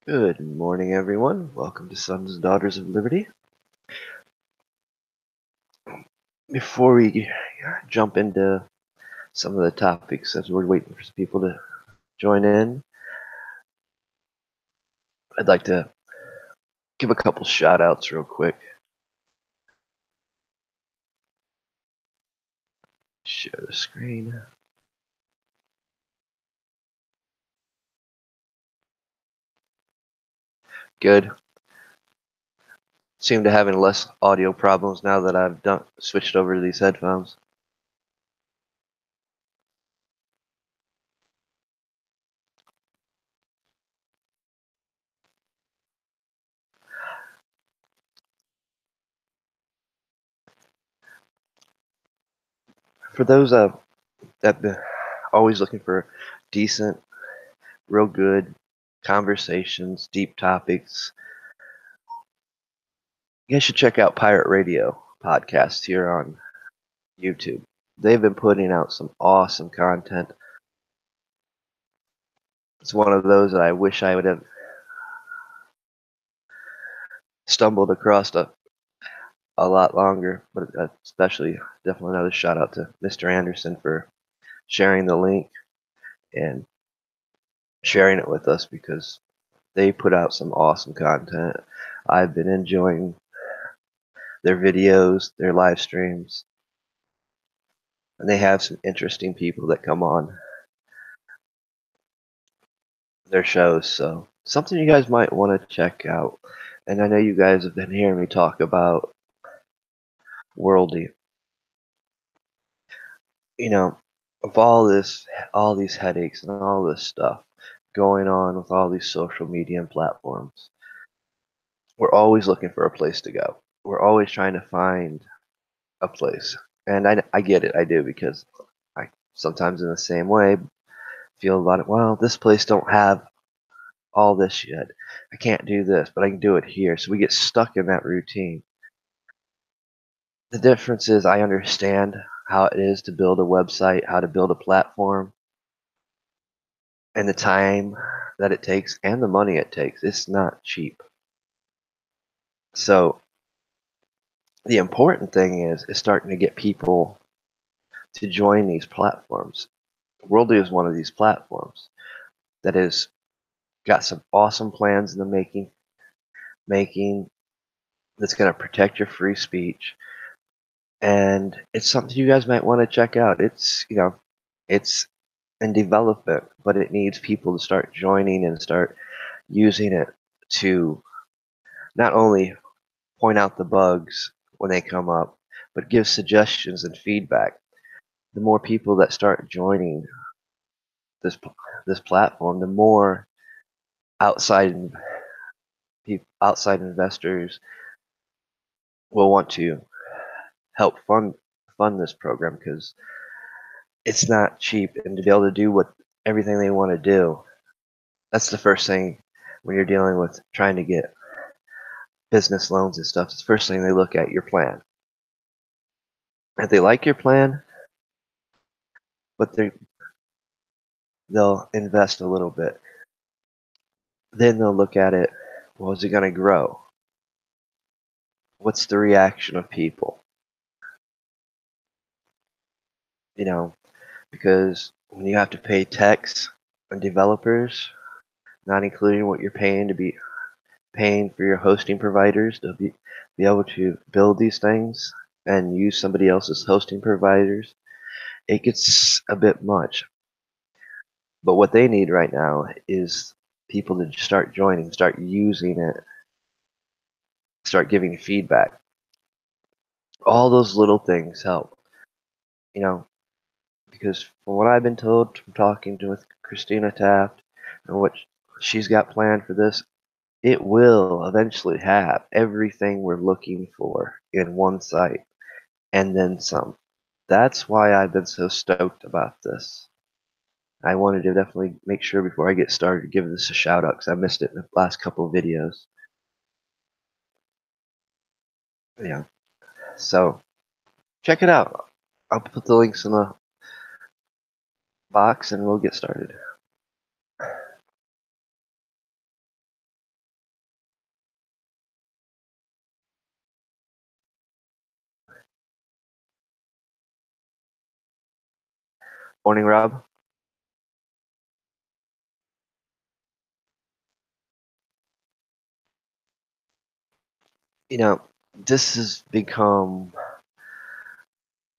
Good morning, everyone. Welcome to Sons and Daughters of Liberty. Before we jump into some of the topics, as we're waiting for some people to join in, I'd like to give a couple shout outs real quick. Share the screen. Good. Seem to having less audio problems now that I've switched over to these headphones. For those that been always looking for decent, real good conversations, deep topics, you guys should check out Pirate Radio podcast here on YouTube. They've been putting out some awesome content. It's one of those that I wish I would have stumbled across a lot longer, but especially definitely another shout out to Mr. Anderson for sharing the link and sharing it with us because they put out some awesome content. I've been enjoying their videos, their live streams, and they have some interesting people that come on their shows. So something you guys might want to check out. And I know you guys have been hearing me talk about Worldy. You know, of all these headaches and all this stuff going on with all these social media and platforms, we're always looking for a place to go. We're always trying to find a place. And I get it, I do, because I sometimes in the same way feel about it, well, this place don't have all this yet. I can't do this, but I can do it here. So we get stuck in that routine. The difference is I understand how it is to build a website, how to build a platform, and the time that it takes and the money it takes. It's not cheap. So the important thing is starting to get people to join these platforms. Worldly is one of these platforms that has got some awesome plans in the making that's going to protect your free speech, and it's something you guys might want to check out. It's in development, but it needs people to start joining and start using it to not only point out the bugs when they come up, but give suggestions and feedback. The more people that start joining this this platform, the more outside outside investors will want to help fund this program because it's not cheap, and to be able to do what everything they want to do, that's the first thing when you're dealing with trying to get business loans and stuff. It's the first thing they look at your plan. If they like your plan, but they'll invest a little bit. Then they'll look at it. Well, is it going to grow? What's the reaction of people? You know, because when you have to pay techs and developers, not including what you're paying to be paying for your hosting providers to be able to build these things and use somebody else's hosting providers, it gets a bit much. But what they need right now is people to start joining, start using it, start giving feedback. All those little things help, you know, because from what I've been told from talking with Christina Taft and what she's got planned for this, it will eventually have everything we're looking for in one site and then some. That's why I've been so stoked about this. I wanted to definitely make sure before I get started to give this a shout out because I missed it in the last couple of videos. Yeah. So check it out. I'll put the links in the box and we'll get started. Morning, Rob. You know, this has become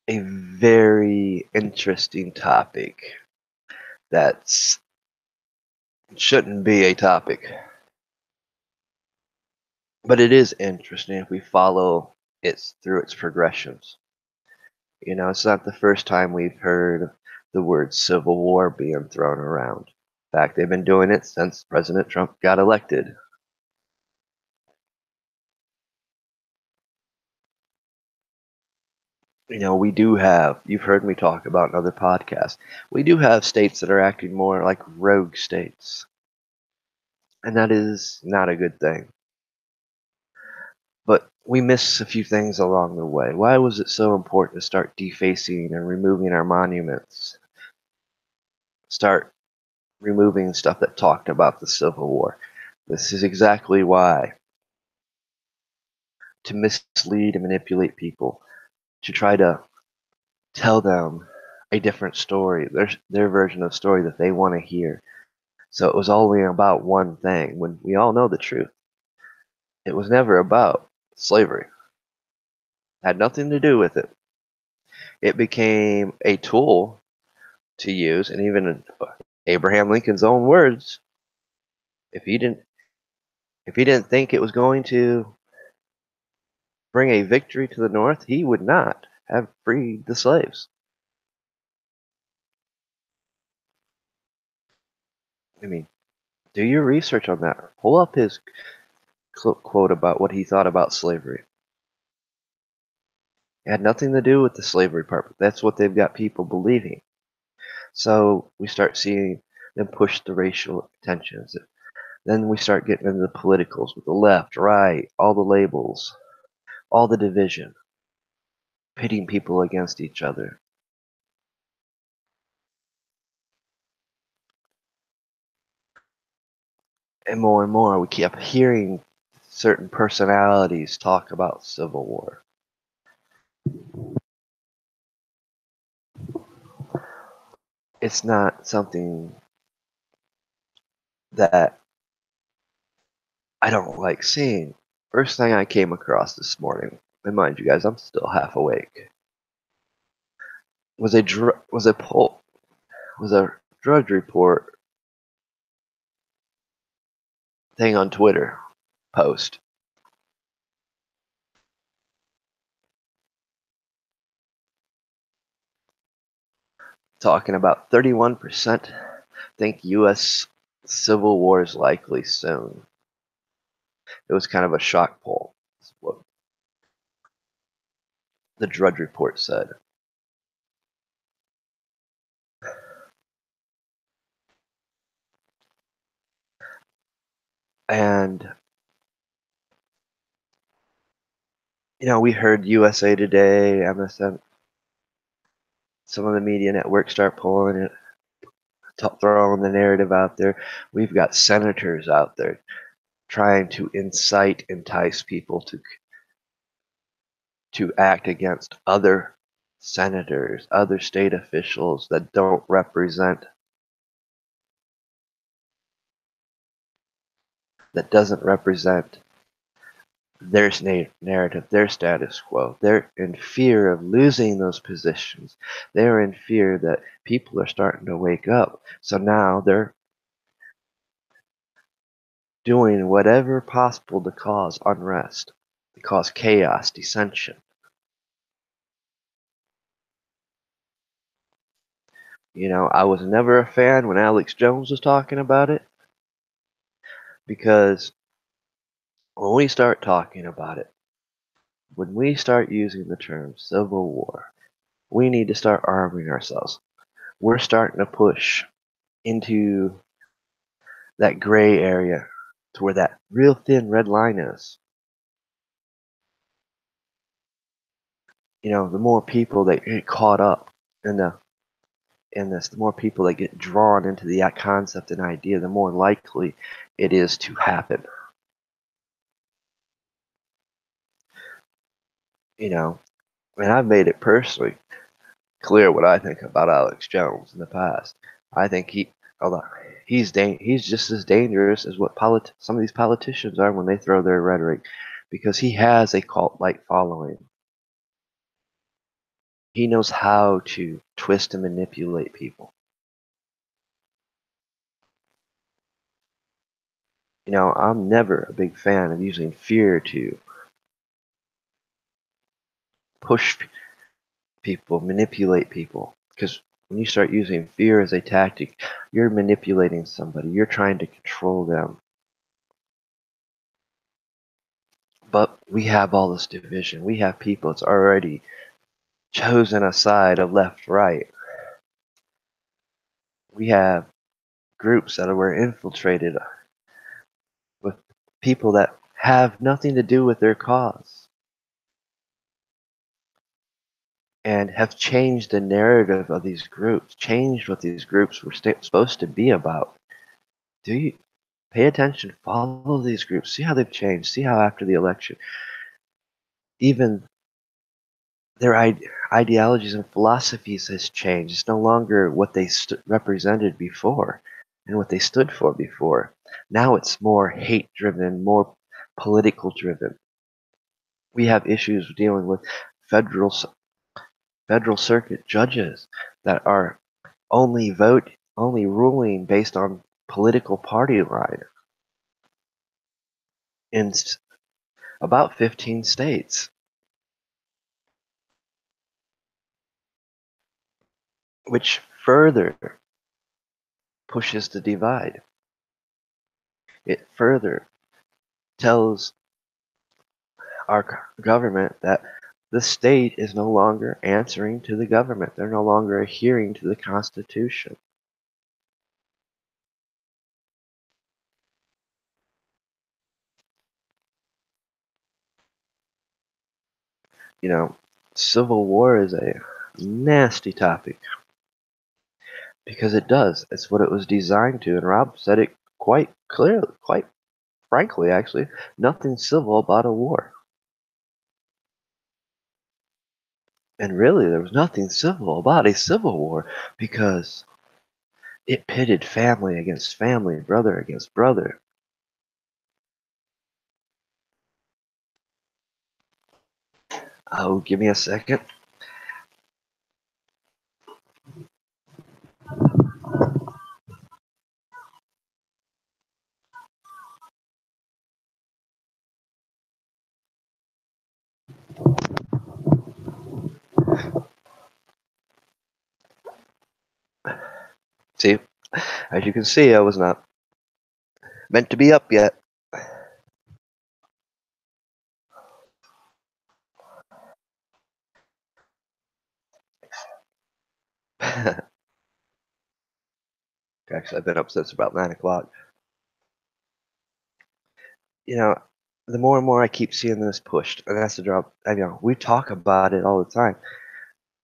a very interesting topic that shouldn't be a topic, but it is interesting if we follow it through its progressions. It's not the first time we've heard the word civil war being thrown around. In fact, they've been doing it since President Trump got elected. We do have, you've heard me talk about in other podcasts, we do have states that are acting more like rogue states. And that is not a good thing. But we miss a few things along the way. Why was it so important to start defacing and removing our monuments? Start removing stuff that talked about the Civil War. This is exactly why. To mislead and manipulate people, to try to tell them a different story, their version of the story that they want to hear. So it was only about one thing when we all know the truth. It was never about slavery. It had nothing to do with it. It became a tool to use, and even in Abraham Lincoln's own words, if he didn't if he didn't think it was going to bring a victory to the North, he would not have freed the slaves. I mean, do your research on that. Pull up his quote about what he thought about slavery. It had nothing to do with the slavery part, but that's what they've got people believing. So we start seeing them push the racial tensions. Then we start getting into the politicals with the left, right, all the labels, all the division, pitting people against each other. And more, we kept hearing certain personalities talk about Civil War. It's not something that I don't like seeing. First thing I came across this morning, and mind you guys, I'm still half awake, was a drug report thing on Twitter post talking about 31% think U.S. Civil War is likely soon. It was kind of a shock poll, is what the Drudge Report said. And, we heard USA Today, MSN, some of the media networks start pulling it, throwing the narrative out there. We've got senators out there trying to entice people to act against other senators, other state officials that don't represent, that doesn't represent their narrative, their status quo. They're in fear of losing those positions. They're in fear that people are starting to wake up. So now they're doing whatever possible to cause unrest, to cause chaos, dissension. I was never a fan when Alex Jones was talking about it because when we start talking about it, when we start using the term Civil War, we need to start arming ourselves. We're starting to push into that gray area to where that real thin red line is. The more people that get caught up in this, the more people that get drawn into the concept and idea, the more likely it is to happen. And I've made it personally clear what I think about Alex Jones in the past. I think although he's just as dangerous as what some of these politicians are when they throw their rhetoric, because he has a cult-like following. He knows how to twist and manipulate people. I'm never a big fan of using fear to push people, manipulate people. Because when you start using fear as a tactic, you're manipulating somebody. You're trying to control them. But we have all this division. We have people that's already chosen a side of left, right. We have groups that were infiltrated with people that have nothing to do with their cause and have changed the narrative of these groups, changed what these groups were supposed to be about. Do you pay attention, follow these groups, see how they've changed, see how after the election, even their ideologies and philosophies has changed. It's no longer what they represented before and what they stood for before. Now it's more hate driven, more political driven. We have issues dealing with federal federal circuit judges that are only ruling based on political party line in about 15 states, which further pushes the divide. It further tells our government that the state is no longer answering to the government. They're no longer adhering to the Constitution. You know, Civil war is a nasty topic because it does. It's what it was designed to. And Rob said it quite clearly, quite frankly, actually. Nothing civil about a war. And really, there was nothing civil about a civil war because it pitted family against family, brother against brother. Oh, give me a second. See, as you can see, I was not meant to be up yet. Actually, I've been up since about 9 o'clock. You know, the more and more I keep seeing this pushed, and that's the drop. We talk about it all the time.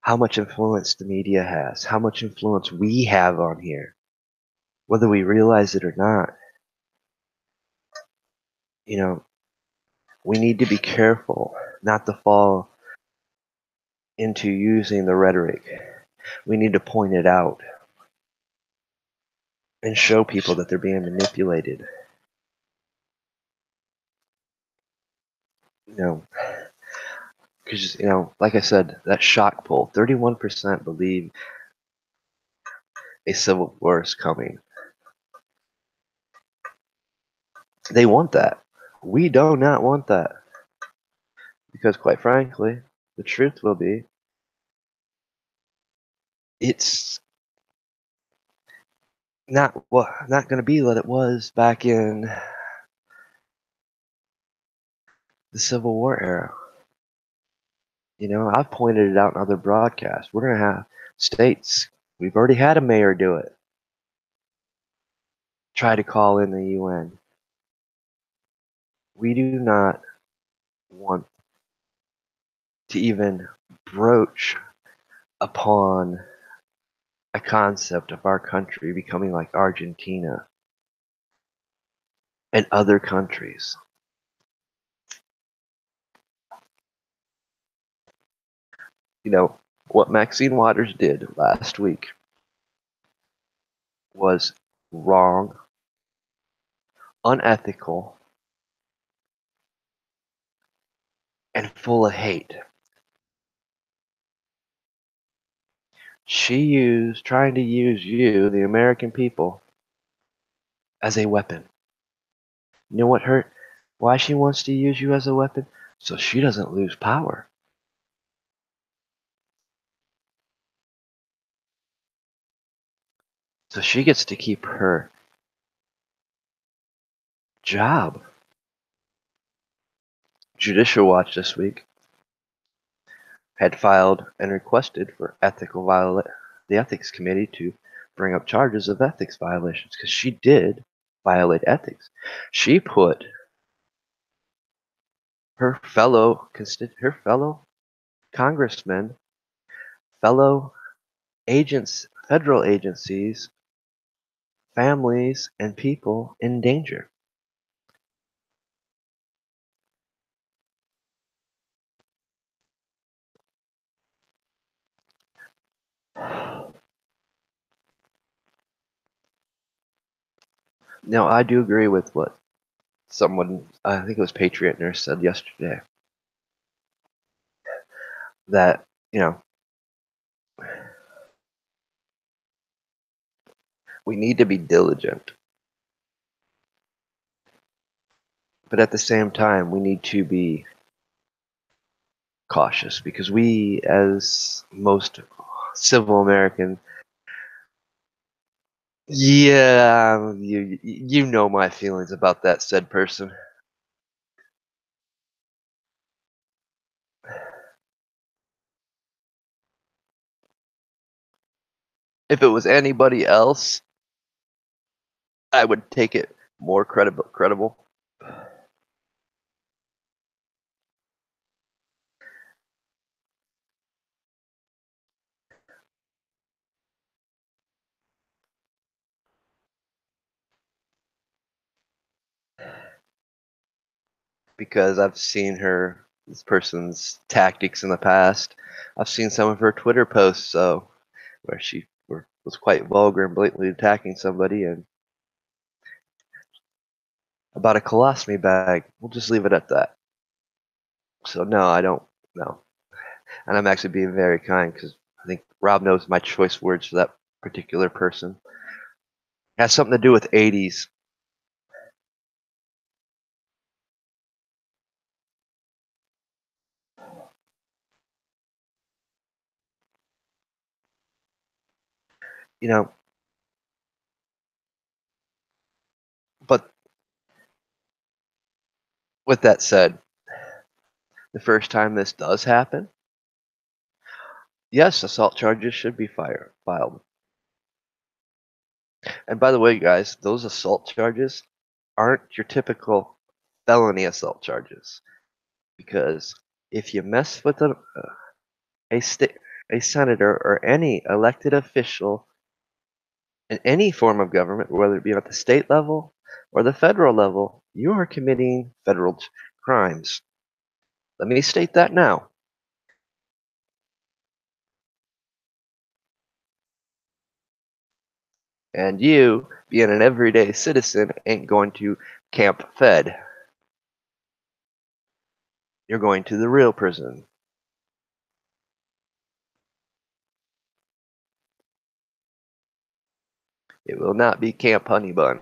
How much influence the media has, how much influence we have on here, whether we realize it or not. You know, we need to be careful not to fall into using the rhetoric. We need to point it out and show people that they're being manipulated. You know, because like I said, that shock poll, 31% believe a civil war is coming. They want that. We do not want that. Because quite frankly, the truth will be, it's not going to be what it was back in the Civil War era. I've pointed it out in other broadcasts. We're going to have states. We've already had a mayor do it. Try to call in the UN. We do not want to even broach upon a concept of our country becoming like Argentina and other countries. You know, What Maxine Waters did last week was wrong, unethical, and full of hate. Trying to use you, the American people, as a weapon. You know what hurt? Why she wants to use you as a weapon? So she doesn't lose power. So she gets to keep her job. Judicial Watch this week had filed and requested for the ethics committee to bring up charges of ethics violations because she did violate ethics. She put her fellow congressmen, fellow agents, federal agencies, families, and people in danger. Now, I do agree with what someone, I think it was Patriot Nurse, said yesterday that, we need to be diligent, but at the same time, we need to be cautious because we, as most civil Americans, yeah, you know my feelings about that said person. If it was anybody else, I would take it more credible. Because I've seen this person's tactics in the past. I've seen some of her Twitter posts, where she was quite vulgar and blatantly attacking somebody and about a colostomy bag. We'll just leave it at that. So no, I don't know. And I'm actually being very kind because I think Rob knows my choice words for that particular person. It has something to do with 80s. You know, but with that said, the first time this does happen, yes, assault charges should be filed. And by the way, guys, those assault charges aren't your typical felony assault charges because if you mess with a state, a senator or any elected official in any form of government, whether it be at the state level or the federal level, you are committing federal crimes. Let me state that now. And you, being an everyday citizen, ain't going to Camp Fed. You're going to the real prison. It will not be Camp Honey Bun,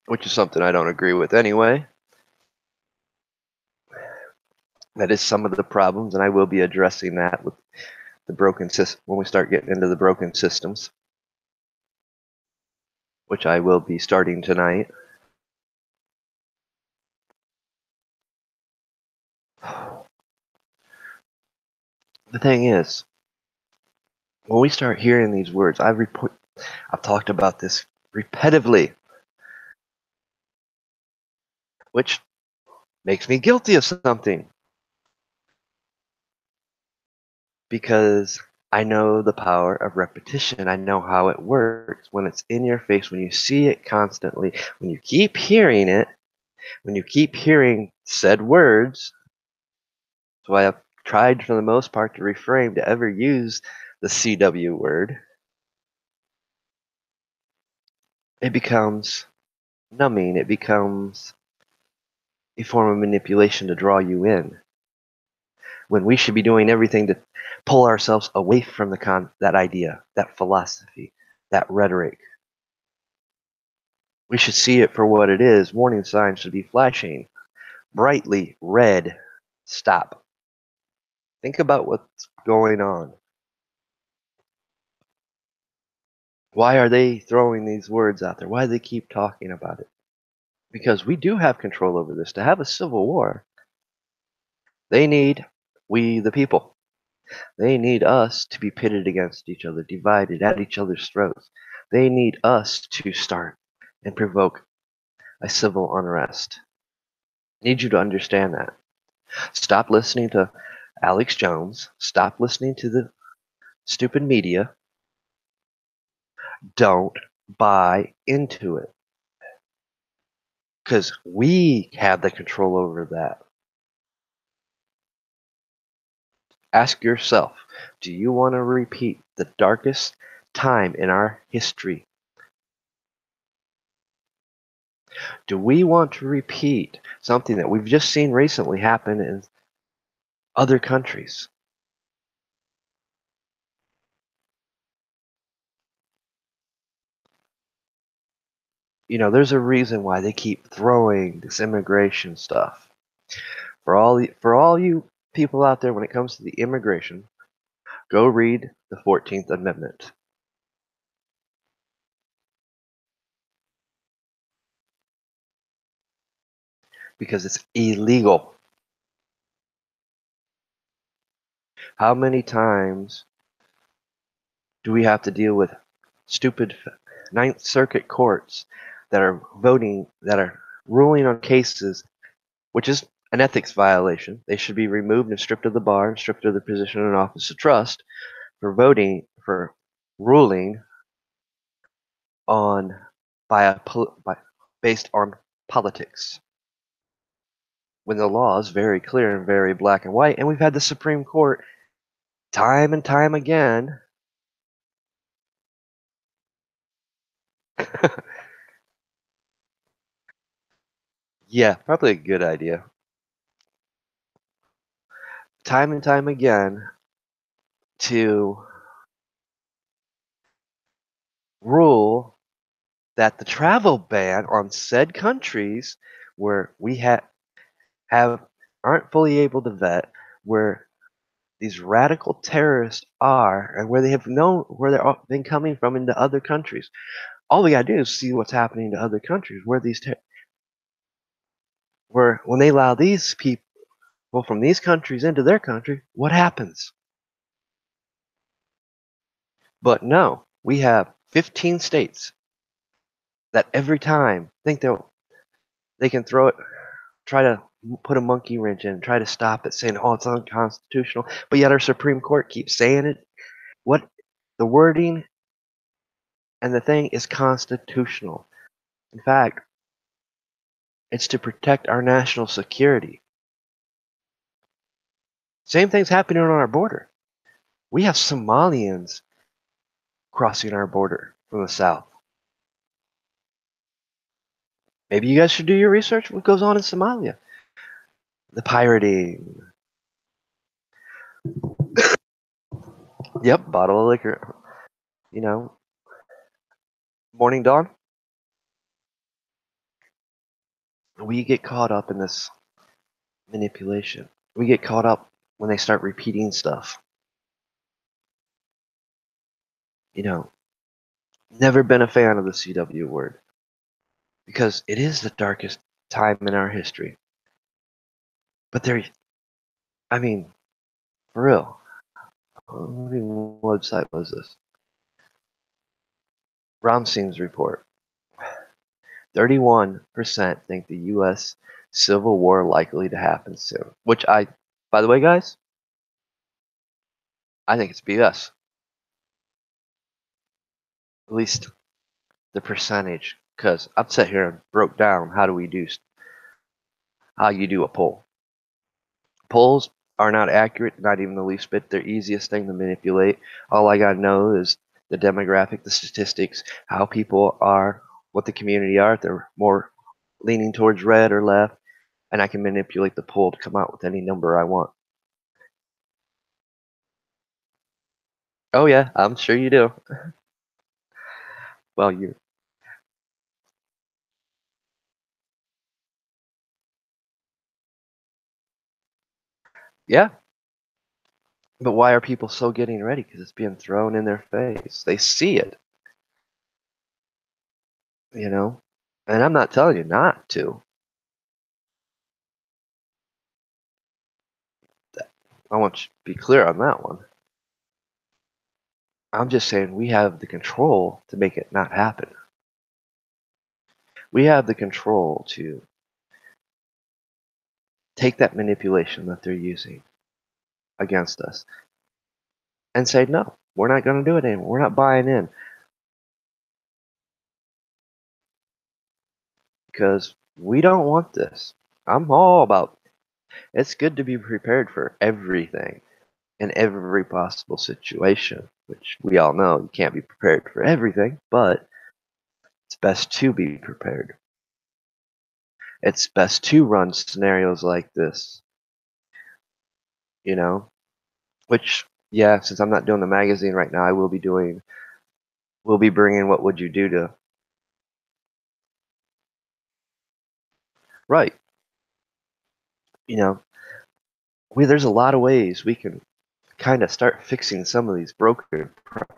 which is something I don't agree with anyway. That is some of the problems, and I will be addressing that with the broken system when we start getting into the broken systems, which I will be starting tonight. The thing is, when we start hearing these words, I've talked about this repetitively, which makes me guilty of something because I know the power of repetition. I know how it works when it's in your face, when you see it constantly, when you keep hearing it, When you keep hearing said words, that's why I've tried for the most part to refrain to ever use the CW word, it becomes numbing. It becomes a form of manipulation to draw you in. When we should be doing everything to pull ourselves away from that idea, that philosophy, that rhetoric. We should see it for what it is. Warning signs should be flashing brightly red. Stop. Think about what's going on. Why are they throwing these words out there? Why do they keep talking about it? Because we do have control over this. To have a civil war, they need we, the people. They need us to be pitted against each other, divided at each other's throats. They need us to start and provoke a civil unrest. I need you to understand that. Stop listening to Alex Jones. Stop listening to the stupid media. Don't buy into it. Because we have the control over that. Ask yourself, do you want to repeat the darkest time in our history? Do we want to repeat something that we've just seen recently happen in other countries? There's a reason why they keep throwing this immigration stuff. For all you people out there, when it comes to the immigration, go read the 14th Amendment. Because it's illegal. How many times do we have to deal with stupid Ninth Circuit courts that are ruling on cases, which is an ethics violation? They should be removed and stripped of the bar and stripped of their position in office of trust for ruling on based on politics, when the law is very clear and very black and white. And we've had the Supreme Court time and time again yeah, probably a good idea. Time and time again to rule that the travel ban on said countries where we have aren't fully able to vet, where these radical terrorists are, and where they have known where they've been coming from into other countries. All we gotta do is see what's happening to other countries where when they allow these people from these countries into their country, what happens? But no, we have 15 states that every time think they can try to put a monkey wrench in, try to stop it, saying, "Oh, it's unconstitutional." But yet our Supreme Court keeps saying it. What the wording and the thing is constitutional. In fact, it's to protect our national security. Same thing's happening on our border. We have Somalians crossing our border from the south. Maybe you guys should do your research. What goes on in Somalia? The pirating. Yep, bottle of liquor. You know, Morning Dawn. We get caught up in this manipulation. We get caught up when they start repeating stuff. You know, never been a fan of the CW word because it is the darkest time in our history. But I mean, for real, what website was this? Ramsing's report. 31% think the U.S. Civil War likely to happen soon. By the way, guys, I think it's BS. At least the percentage, because I've sat here and broke down how do we do how you do a poll. Polls are not accurate, not even the least bit. They're easiest thing to manipulate. All I gotta know is the demographic, the statistics, how people are, what the community are, if they're more leaning towards red or left, and I can manipulate the poll to come out with any number I want. Oh yeah, I'm sure you do. Well, yeah, but why are people so getting ready? Because it's being thrown in their face. They see it, you know. And I'm not telling you not to. I want you to be clear on that one. I'm just saying we have the control to make it not happen. We have the control to take that manipulation that they're using against us and say, no, we're not going to do it anymore. We're not buying in because we don't want this. I'm all about it's good to be prepared for everything in every possible situation, which we all know you can't be prepared for everything, but it's best to be prepared. It's best to run scenarios like this, you know, which, yeah, since I'm not doing the magazine right now, we'll be bringing What Would You Do to, right, you know, there's a lot of ways we can kind of start fixing some of these broken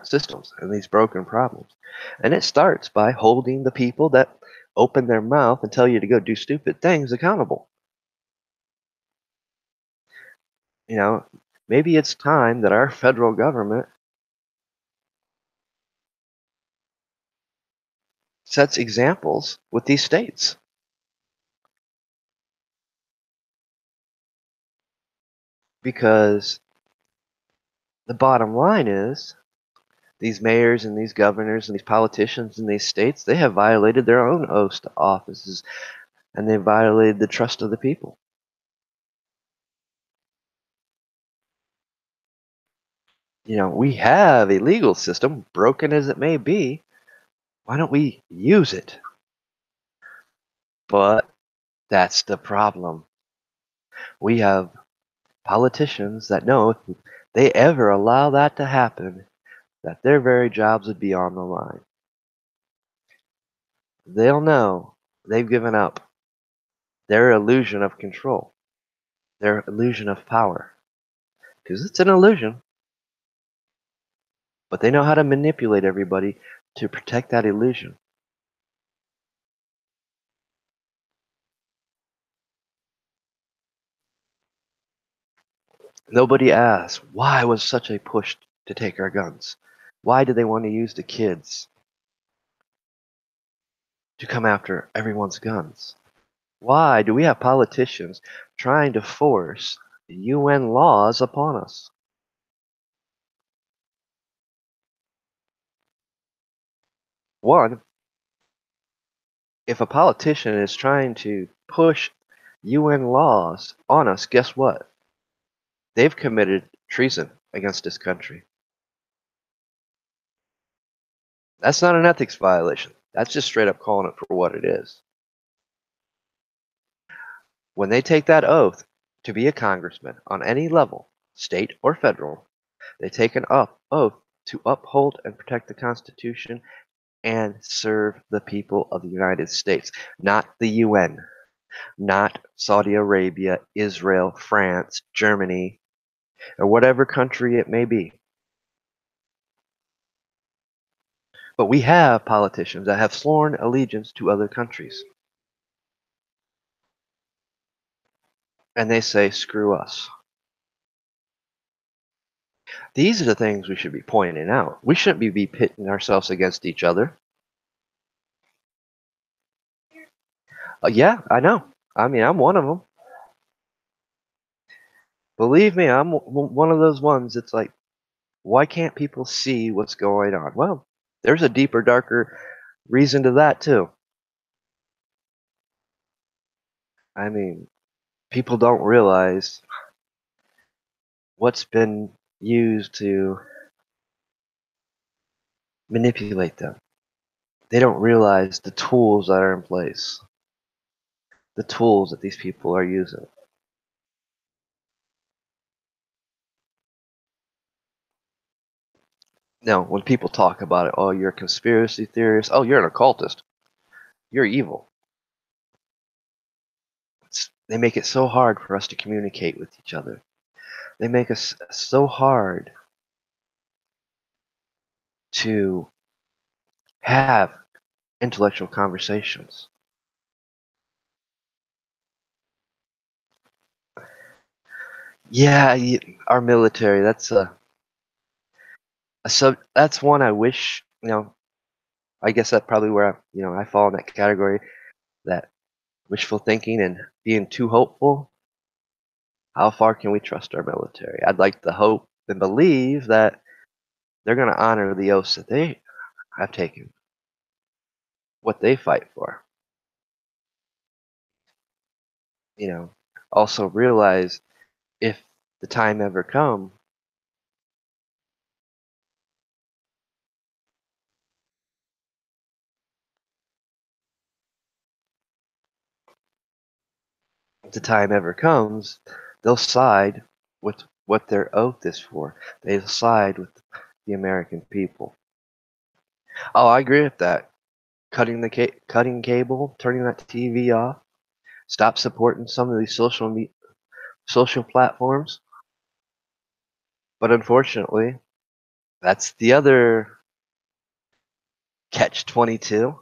systems and these broken problems. And it starts by holding the people that open their mouth and tell you to go do stupid things accountable. You know, maybe it's time that our federal government sets examples with these states. Because the bottom line is these mayors and these governors and these politicians in these states, they have violated their own oaths to offices and they violated the trust of the people. You know, we have a legal system, broken as it may be. Why don't we use it? But that's the problem. We have politicians that know if they ever allow that to happen, that their very jobs would be on the line. They'll know they've given up their illusion of control, their illusion of power. Because it's an illusion, but they know how to manipulate everybody to protect that illusion. Nobody asks, why was such a push to take our guns? Why do they want to use the kids to come after everyone's guns? Why do we have politicians trying to force UN laws upon us? One, if a politician is trying to push UN laws on us, guess what? They've committed treason against this country. That's not an ethics violation. That's just straight up calling it for what it is. When they take that oath to be a congressman on any level, state or federal, they take an oath to uphold and protect the Constitution and serve the people of the United States, not the UN, not Saudi Arabia, Israel, France, Germany, or whatever country it may be. But we have politicians that have sworn allegiance to other countries. And they say, screw us. These are the things we should be pointing out. We shouldn't be pitting ourselves against each other. Yeah, I know. I mean, I'm one of them. Believe me, I'm one of those ones that's like, why can't people see what's going on? Well, there's a deeper, darker reason to that, too. I mean, People don't realize what's been used to manipulate them. They don't realize the tools that are in place, the tools that these people are using. Now, when people talk about it, oh, you're a conspiracy theorist, oh, you're an occultist, you're evil. They make it so hard for us to communicate with each other. They make us so hard to have intellectual conversations. Yeah, our military, a sub, that's one I wish, I guess that's probably where I fall in that category, that wishful thinking and being too hopeful. How far can we trust our military? I'd like to hope and believe that they're going to honor the oaths that they have taken, what they fight for. You know, also realize if the time ever come, if the time ever comes, they'll side with what their oath is for. They'll side with the American people. Oh, I agree with that. Cutting cable, turning that TV off, stop supporting some of these social platforms. But unfortunately, that's the other catch 22.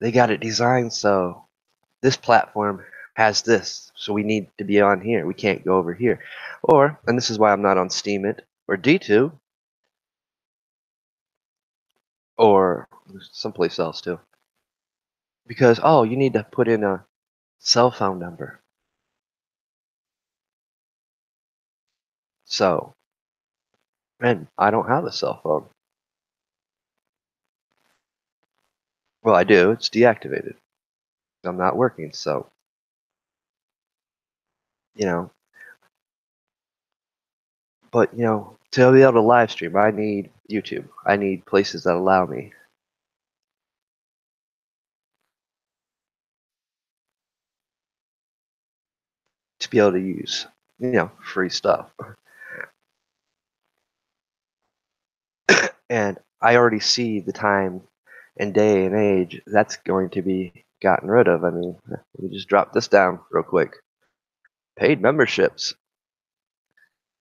They got it designed so this platform has this, so we need to be on here. We can't go over here. Or, and this is why I'm not on Steemit or D2 or someplace else too. Because, oh, you need to put in a cell phone number. So, and I don't have a cell phone. Well, I do. It's deactivated. I'm not working, so, you know. But, to be able to live stream, I need YouTube. I need places that allow me to be able to use, free stuff. And I already see the time and day and age that's going to be gotten rid of. I mean, let me just drop this down real quick. Paid memberships.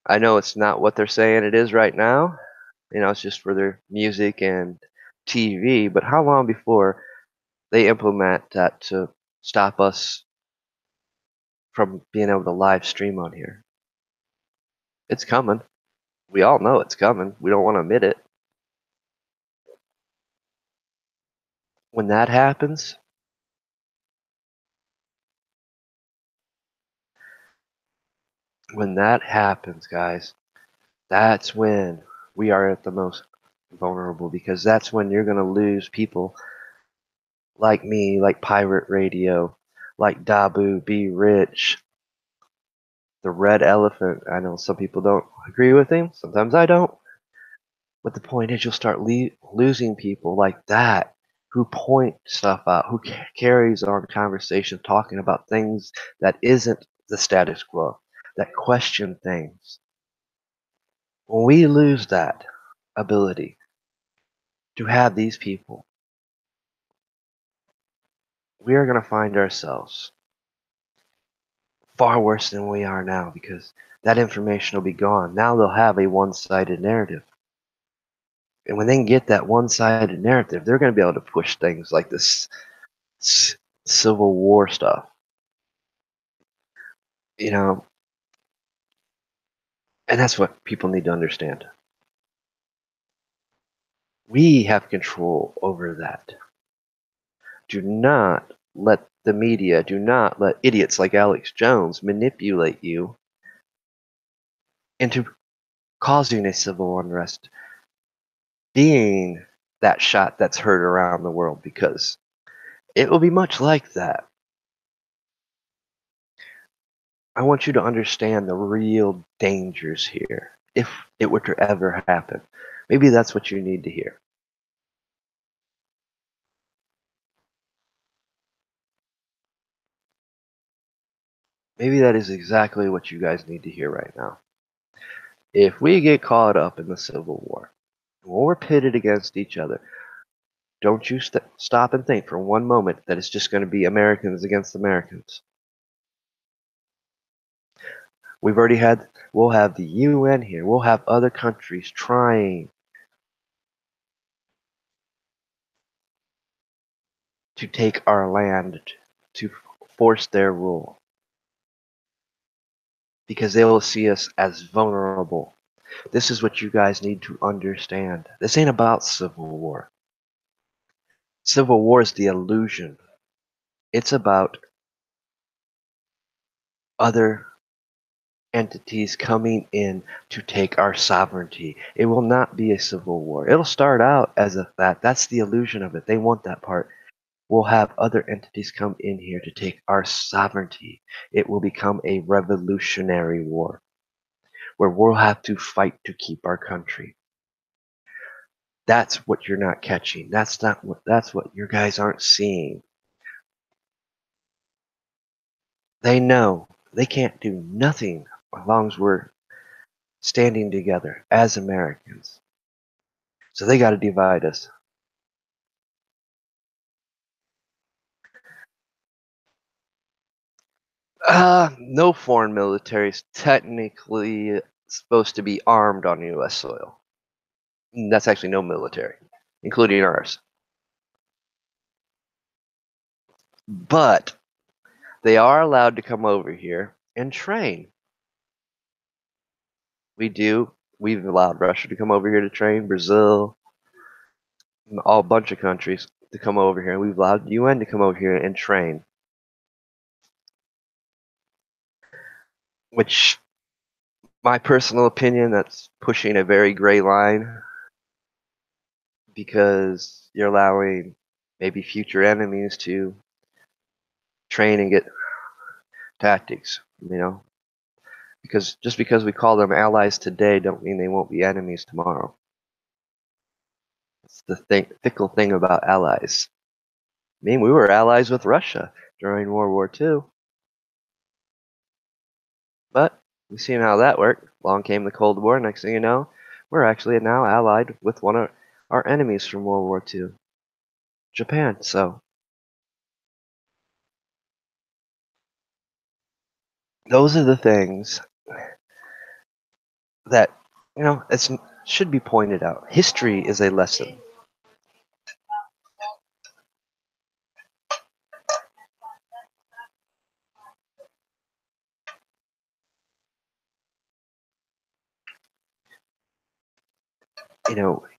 I know it's not what they're saying it is right now. It's just for their music and TV. But how long before they implement that to stop us from being able to live stream on here? It's coming. We all know it's coming. We don't want to admit it. When that happens, guys, that's when we are at the most vulnerable, because that's when you're going to lose people like me, like Pirate Radio, like Dabu, Be Rich, the Red Elephant. I know some people don't agree with him. Sometimes I don't. But the point is, you'll start losing people like that who point stuff out, who carries on conversation talking about things that isn't the status quo, that question things. When we lose that ability to have these people, we are going to find ourselves far worse than we are now, because that information will be gone. Now they'll have a one-sided narrative. And when they get that one-sided narrative, they're going to be able to push things like this Civil War stuff. You know, and that's what people need to understand. We have control over that. Do not let the media, do not let idiots like Alex Jones manipulate you into causing a civil unrest, being that shot that's heard around the world, because it will be much like that. I want you to understand the real dangers here, if it were to ever happen. Maybe that's what you need to hear. Maybe that is exactly what you guys need to hear right now. If we get caught up in the Civil War, when we're pitted against each other, don't you stop and think for one moment that it's just going to be Americans against Americans. We'll have the UN here. We'll have other countries trying to take our land, to force their rule, because they will see us as vulnerable. This is what you guys need to understand. This ain't about civil war. Civil war is the illusion. It's about other entities coming in to take our sovereignty. It will not be a civil war. It'll start out as that. That's the illusion of it. They want that part. We'll have other entities come in here to take our sovereignty. It will become a revolutionary war where we'll have to fight to keep our country. That's what you're not catching. That's what you guys aren't seeing. They know they can't do nothing as long as we're standing together as Americans. So they got to divide us. No foreign military is technically supposed to be armed on U.S. soil. That's actually no military, including ours. But they are allowed to come over here and train. We do. We've allowed Russia to come over here to train, Brazil, all bunch of countries to come over here. We've allowed the UN to come over here and train. Which, my personal opinion, that's pushing a very gray line because you're allowing maybe future enemies to train and get tactics, because just because we call them allies today don't mean they won't be enemies tomorrow. It's the fickle thing about allies. I mean, we were allies with Russia during World War II, but we've seen how that worked. Along came the Cold War. Next thing you know, we're actually now allied with one of our enemies from World War II, Japan. So those are the things that it should be pointed out. History is a lesson.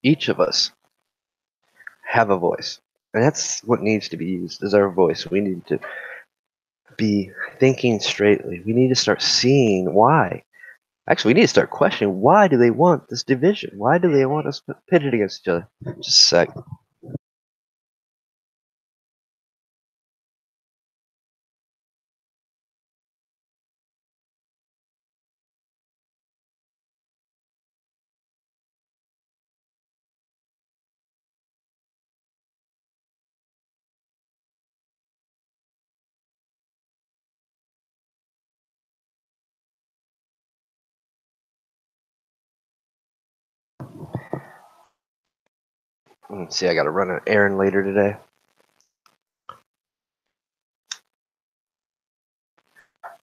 Each of us have a voice, and that's what needs to be used is our voice. We need to be thinking straightly. We need to start seeing why. Actually, we need to start questioning why do they want this division? Why do they want us pitted against each other? Just a sec. Let's see, I got to run an errand later today.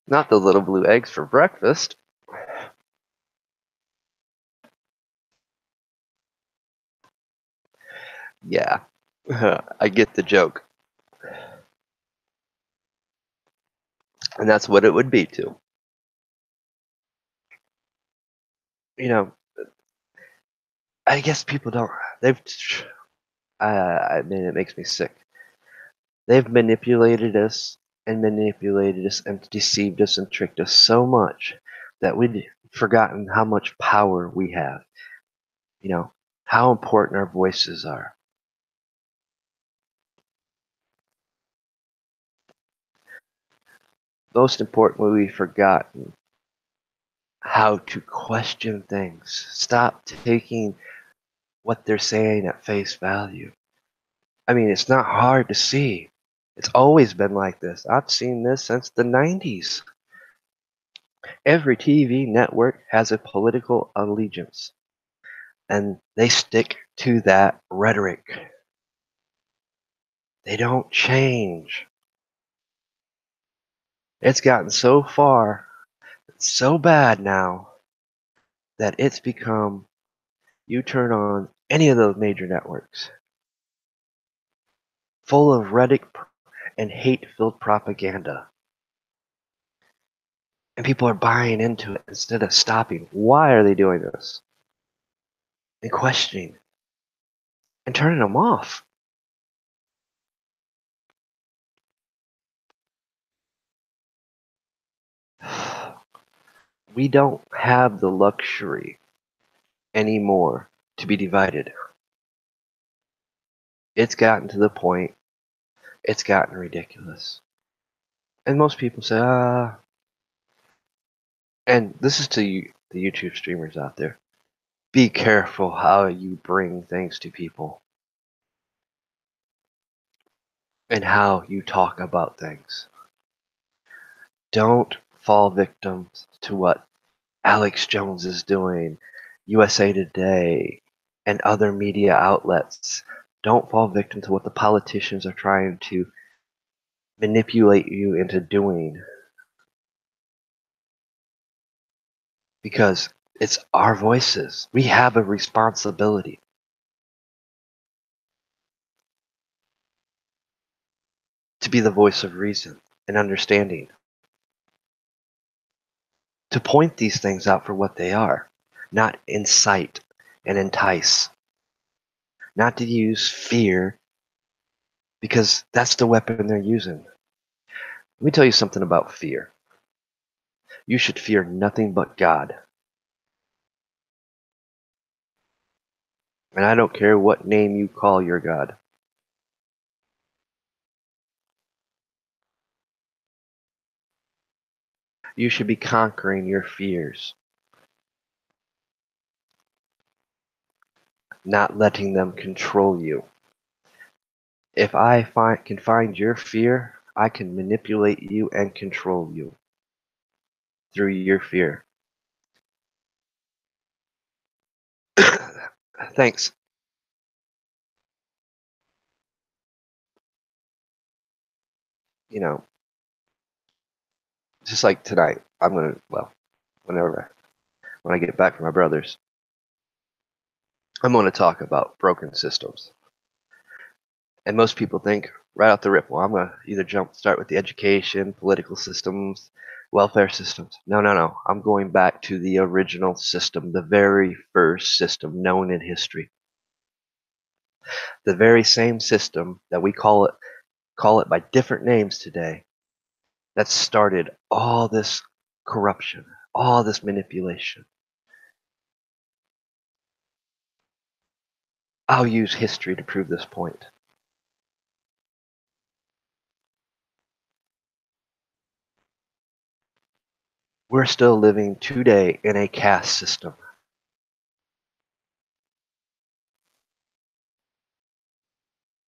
Not the little blue eggs for breakfast. Yeah, I get the joke. And that's what it would be too. You know, I guess people don't. They've. I mean, it makes me sick. They've manipulated us and deceived us and tricked us so much that we've forgotten how much power we have. How important our voices are. Most importantly, we've forgotten how to question things. Stop taking what they're saying at face value. I mean, it's not hard to see. It's always been like this. I've seen this since the 90s. Every TV network has a political allegiance, and they stick to that rhetoric. They don't change. It's gotten so far, so bad now, that it's become you turn on any of those major networks, full of rhetoric and hate filled propaganda. And people are buying into it instead of stopping. Why are they doing this? And questioning and turning them off. We don't have the luxury anymore to be divided. It's gotten to the point, it's gotten ridiculous. And most people say, and this is to you, the YouTube streamers out there, be careful how you bring things to people and how you talk about things. Don't fall victim to what Alex Jones is doing, USA Today, and other media outlets. Don't fall victim to what the politicians are trying to manipulate you into doing, because it's our voices. We have a responsibility to be the voice of reason and understanding, to point these things out for what they are, not incite and entice, not to use fear, because that's the weapon they're using. Let me tell you something about fear. You should fear nothing but God. And I don't care what name you call your God. You should be conquering your fears, not letting them control you. If can find your fear, I can manipulate you and control you through your fear. Thanks. You know, just like tonight, whenever when I get back from my brother's, I'm going to talk about broken systems. And most people think right off the rip, well, I'm going to either start with the education, political systems, welfare systems. No, no, no. I'm going back to the original system, the very first system known in history. The very same system that we call it by different names today, that started all this corruption, all this manipulation. I'll use history to prove this point. We're still living today in a caste system.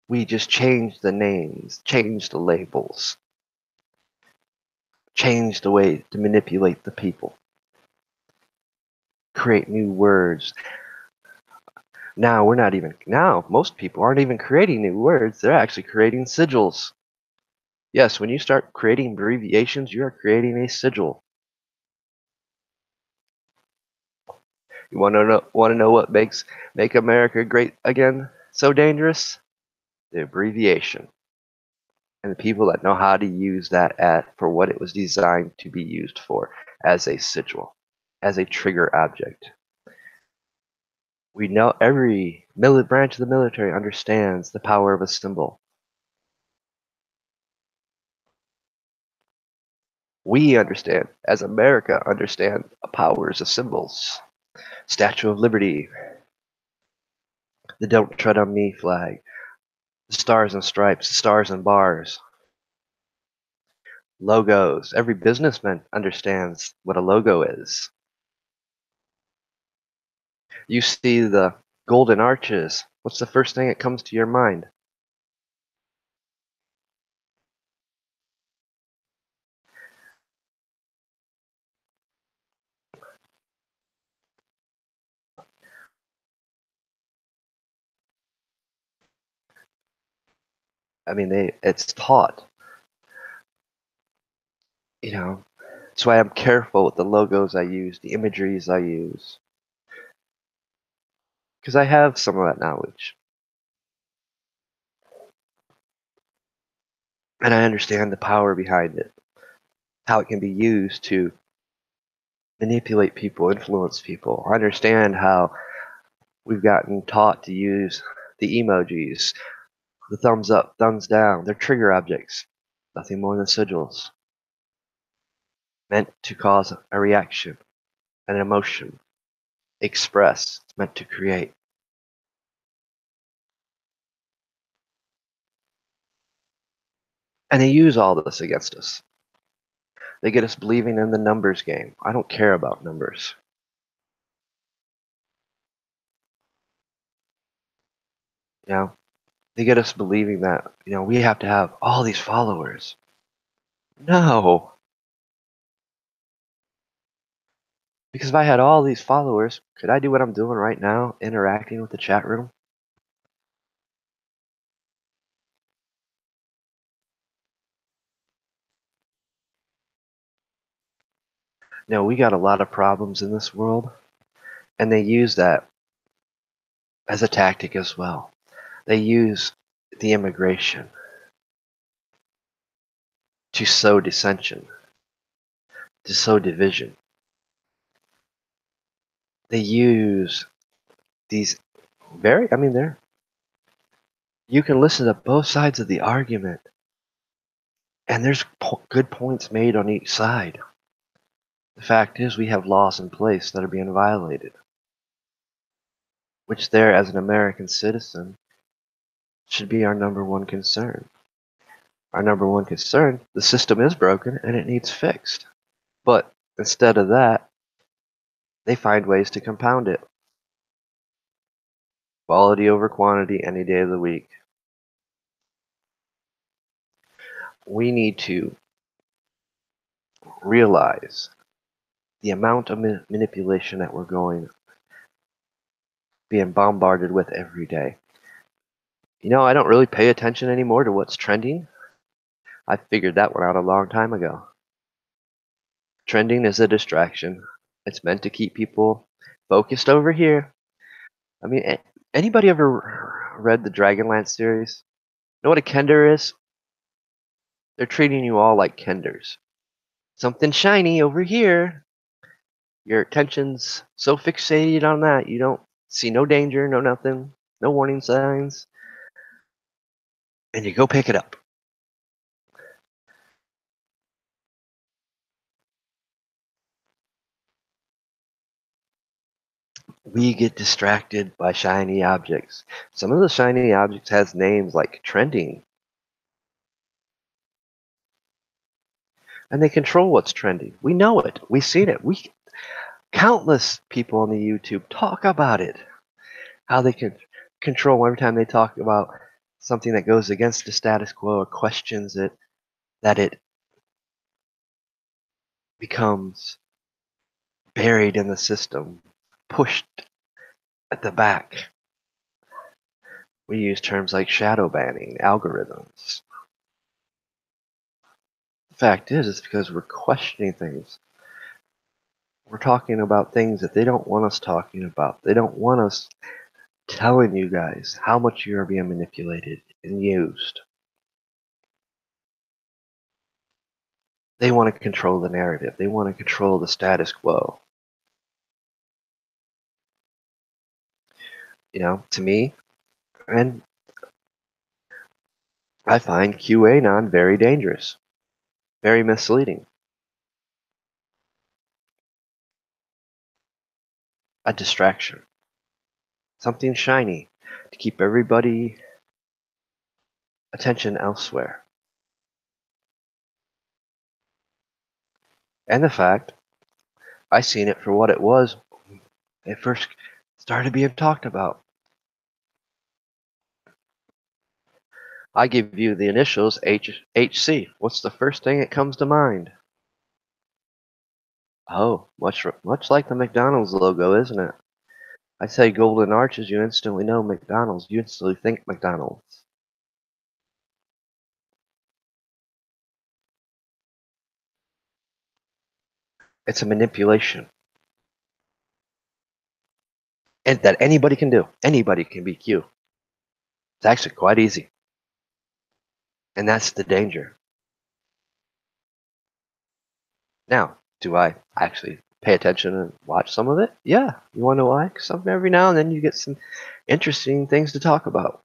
We just changed the names, changed the labels, changed the way to manipulate the people, create new words. Now most people aren't even creating new words, they're actually creating sigils. Yes, when you start creating abbreviations, you are creating a sigil. You want to know what make America great again so dangerous? The abbreviation. And the people that know how to use for what it was designed to be used for, as a sigil, as a trigger object. We know every branch of the military understands the power of a symbol. We understand, as America, understand the powers of symbols. Statue of Liberty, the Don't Tread on Me flag, the stars and stripes, the stars and bars. Logos. Every businessman understands what a logo is. You see the golden arches. What's the first thing that comes to your mind? I mean, it's taught. You know, that's why I'm careful with the logos I use, the imageries I use, because I have some of that knowledge. And I understand the power behind it, how it can be used to manipulate people, influence people. I understand how we've gotten taught to use the emojis, the thumbs up, thumbs down. They're trigger objects, nothing more than sigils, meant to cause a reaction, an emotion, express, it's meant to create. And they use all this against us. They get us believing in the numbers game. I don't care about numbers. You know, they get us believing that, we have to have all these followers. No, because if I had all these followers, could I do what I'm doing right now, interacting with the chat room? No, we got a lot of problems in this world, and they use that as a tactic as well. They use the immigration to sow dissension, to sow division. They use these they're, you can listen to both sides of the argument, and there's good points made on each side. The fact is, we have laws in place that are being violated, which there, as an American citizen, should be our number one concern. Our number one concern, the system is broken and it needs fixed. But instead of that, they find ways to compound it. Quality over quantity any day of the week. We need to realize the amount of manipulation that we're being bombarded with every day. I don't really pay attention anymore to what's trending. I figured that one out a long time ago. Trending is a distraction. It's meant to keep people focused over here. I mean, anybody ever read the Dragonlance series? Know what a Kender is? They're treating you all like Kenders. Something shiny over here. Your attention's so fixated on that, you don't see no danger, no nothing, no warning signs, and you go pick it up. We get distracted by shiny objects. Some of the shiny objects has names like trending, and they control what's trending. We know it. We've seen it. Countless people on the YouTube talk about it. How they can control every time they talk about something that goes against the status quo or questions it, that it becomes buried in the system, pushed at the back. We use terms like shadow banning, algorithms. The fact is, it's because we're questioning things. We're talking about things that they don't want us talking about. They don't want us telling you guys how much you are being manipulated and used. They want to control the narrative. They want to control the status quo. To me, and I find QAnon very dangerous, very misleading. A distraction. Something shiny to keep everybody attention elsewhere. And the fact I seen it for what it was it first started being talked about. I give you the initials HC. What's the first thing that comes to mind? Oh, much like the McDonald's logo, isn't it? I say golden arches, you instantly know McDonald's. You instantly think McDonald's. It's a manipulation, and that anybody can do. Anybody can be Q. It's actually quite easy, and that's the danger. Now, do I actually pay attention and watch some of it? Yeah. You want to know why? Because every now and then you get some interesting things to talk about.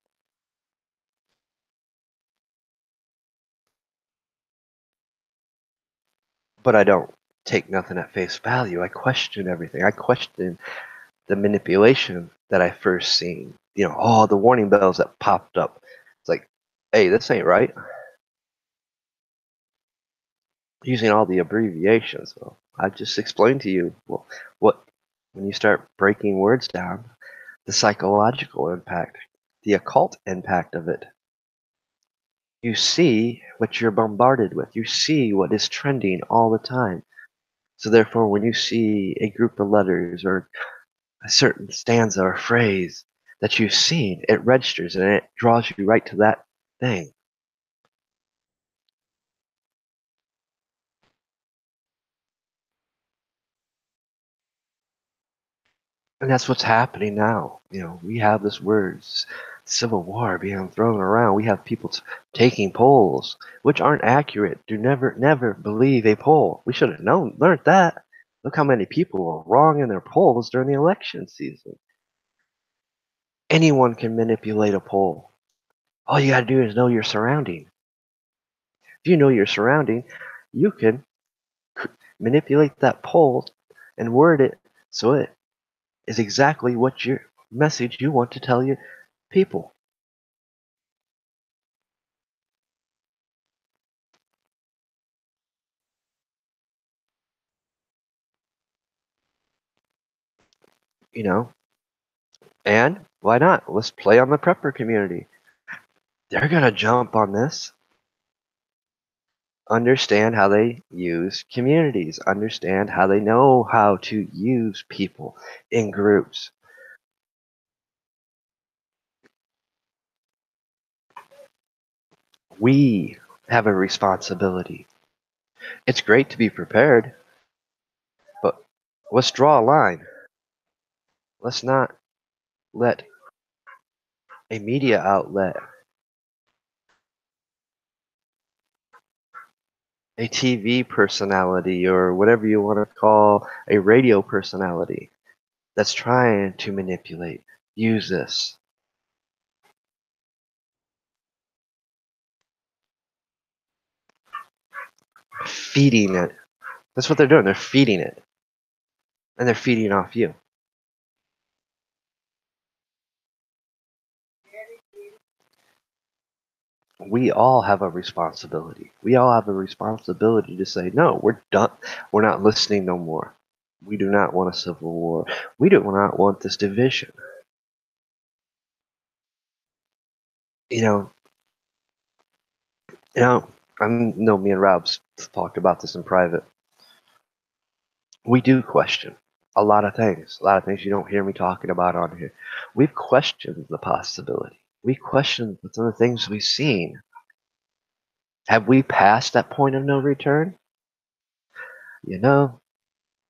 But I don't take nothing at face value. I question everything. I question the manipulation that I first seen. All the warning bells that popped up. It's like, hey, this ain't right. Using all the abbreviations. Well, I just explained to you, well, what when you start breaking words down, the psychological impact, the occult impact of it. You see what you're bombarded with. You see what is trending all the time. So therefore, when you see a group of letters or a certain stanza or phrase that you've seen, it registers and it draws you right to that thing. And that's what's happening now. We have this word, civil war, being thrown around. We have people taking polls, which aren't accurate. Do never believe a poll. We should have learned that. Look how many people were wrong in their polls during the election season. Anyone can manipulate a poll. All you gotta do is know your surrounding. If you know your surrounding, you can manipulate that poll and word it so it is exactly what your message you want to tell your people. You know, and why not? Let's play on the prepper community. They're gonna jump on this. Understand how they use communities. Understand how they know how to use people in groups. We have a responsibility. It's great to be prepared, but let's draw a line. Let's not let a media outlet, a TV personality, or whatever you want to call a radio personality that's trying to manipulate, use this, feeding it. That's what they're doing. They're feeding it, and they're feeding off you. We all have a responsibility. We all have a responsibility to say, no, we're done. We're not listening no more. We do not want a civil war. We do not want this division. You know, you know, I know me and Rob's talked about this in private. We do question a lot of things. A lot of things you don't hear me talking about on here. We've questioned the possibility. We questioned some of the things we've seen. Have we passed that point of no return? You know,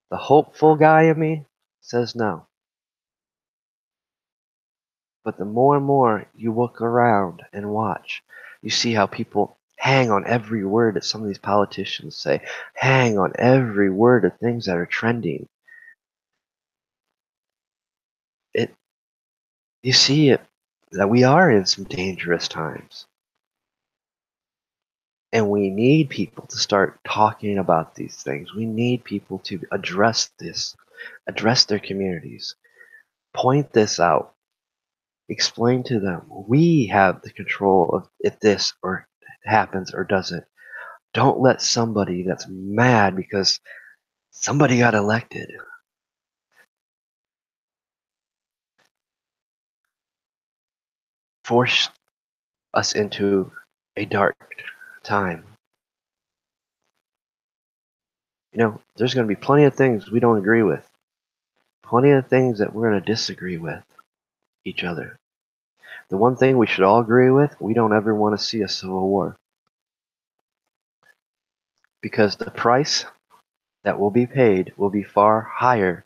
the hopeful guy in me says no. But the more and more you look around and watch, you see how people hang on every word that some of these politicians say, hang on every word of things that are trending. It, you see it that we are in some dangerous times. And we need people to start talking about these things. We need people to address this, address their communities, point this out, explain to them we have the control of if this or happens or doesn't. Don't let somebody that's mad because Somebody got elected, forced us into a dark time. There's going to be plenty of things we don't agree with, plenty of things that we're going to disagree with each other. The one thing we should all agree with, we don't ever want to see a civil war. Because the price that will be paid will be far higher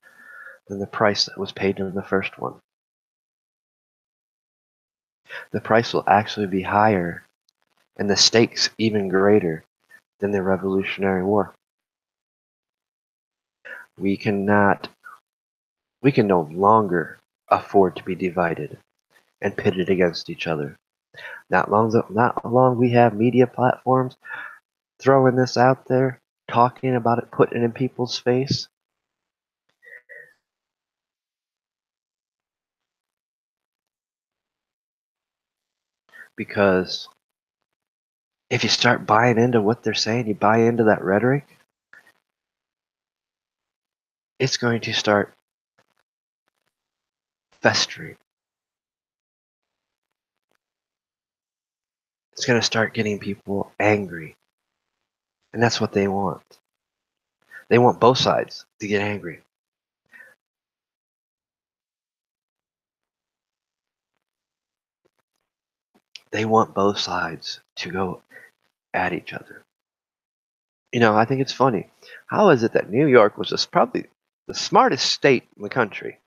than the price that was paid in the first one. The price will actually be higher and the stakes even greater than the Revolutionary War. We cannot, we can no longer afford to be divided and pitted against each other. Not long we have media platforms throwing this out there, talking about it, putting it in people's face. Because if you start buying into what they're saying, you buy into that rhetoric, it's going to start festering. It's going to start getting people angry. And that's what they want. They want both sides to get angry. They want both sides to go at each other. I think it's funny. How is it that New York was just probably the smartest state in the country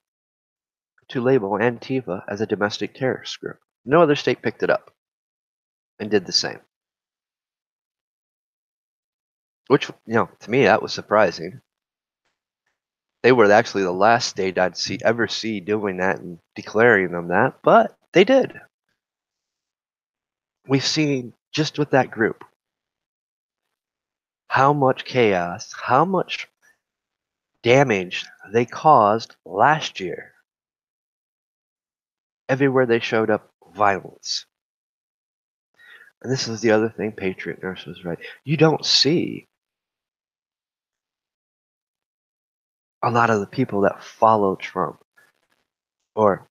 to label Antifa as a domestic terrorist group? No other state picked it up and did the same. Which, to me, that was surprising. They were actually the last state I'd ever see doing that and declaring them that, but they did. We've seen just with that group how much chaos, how much damage they caused last year. Everywhere they showed up, violence. And this is the other thing, Patriot Nurse was right. You don't see a lot of the people that follow Trump or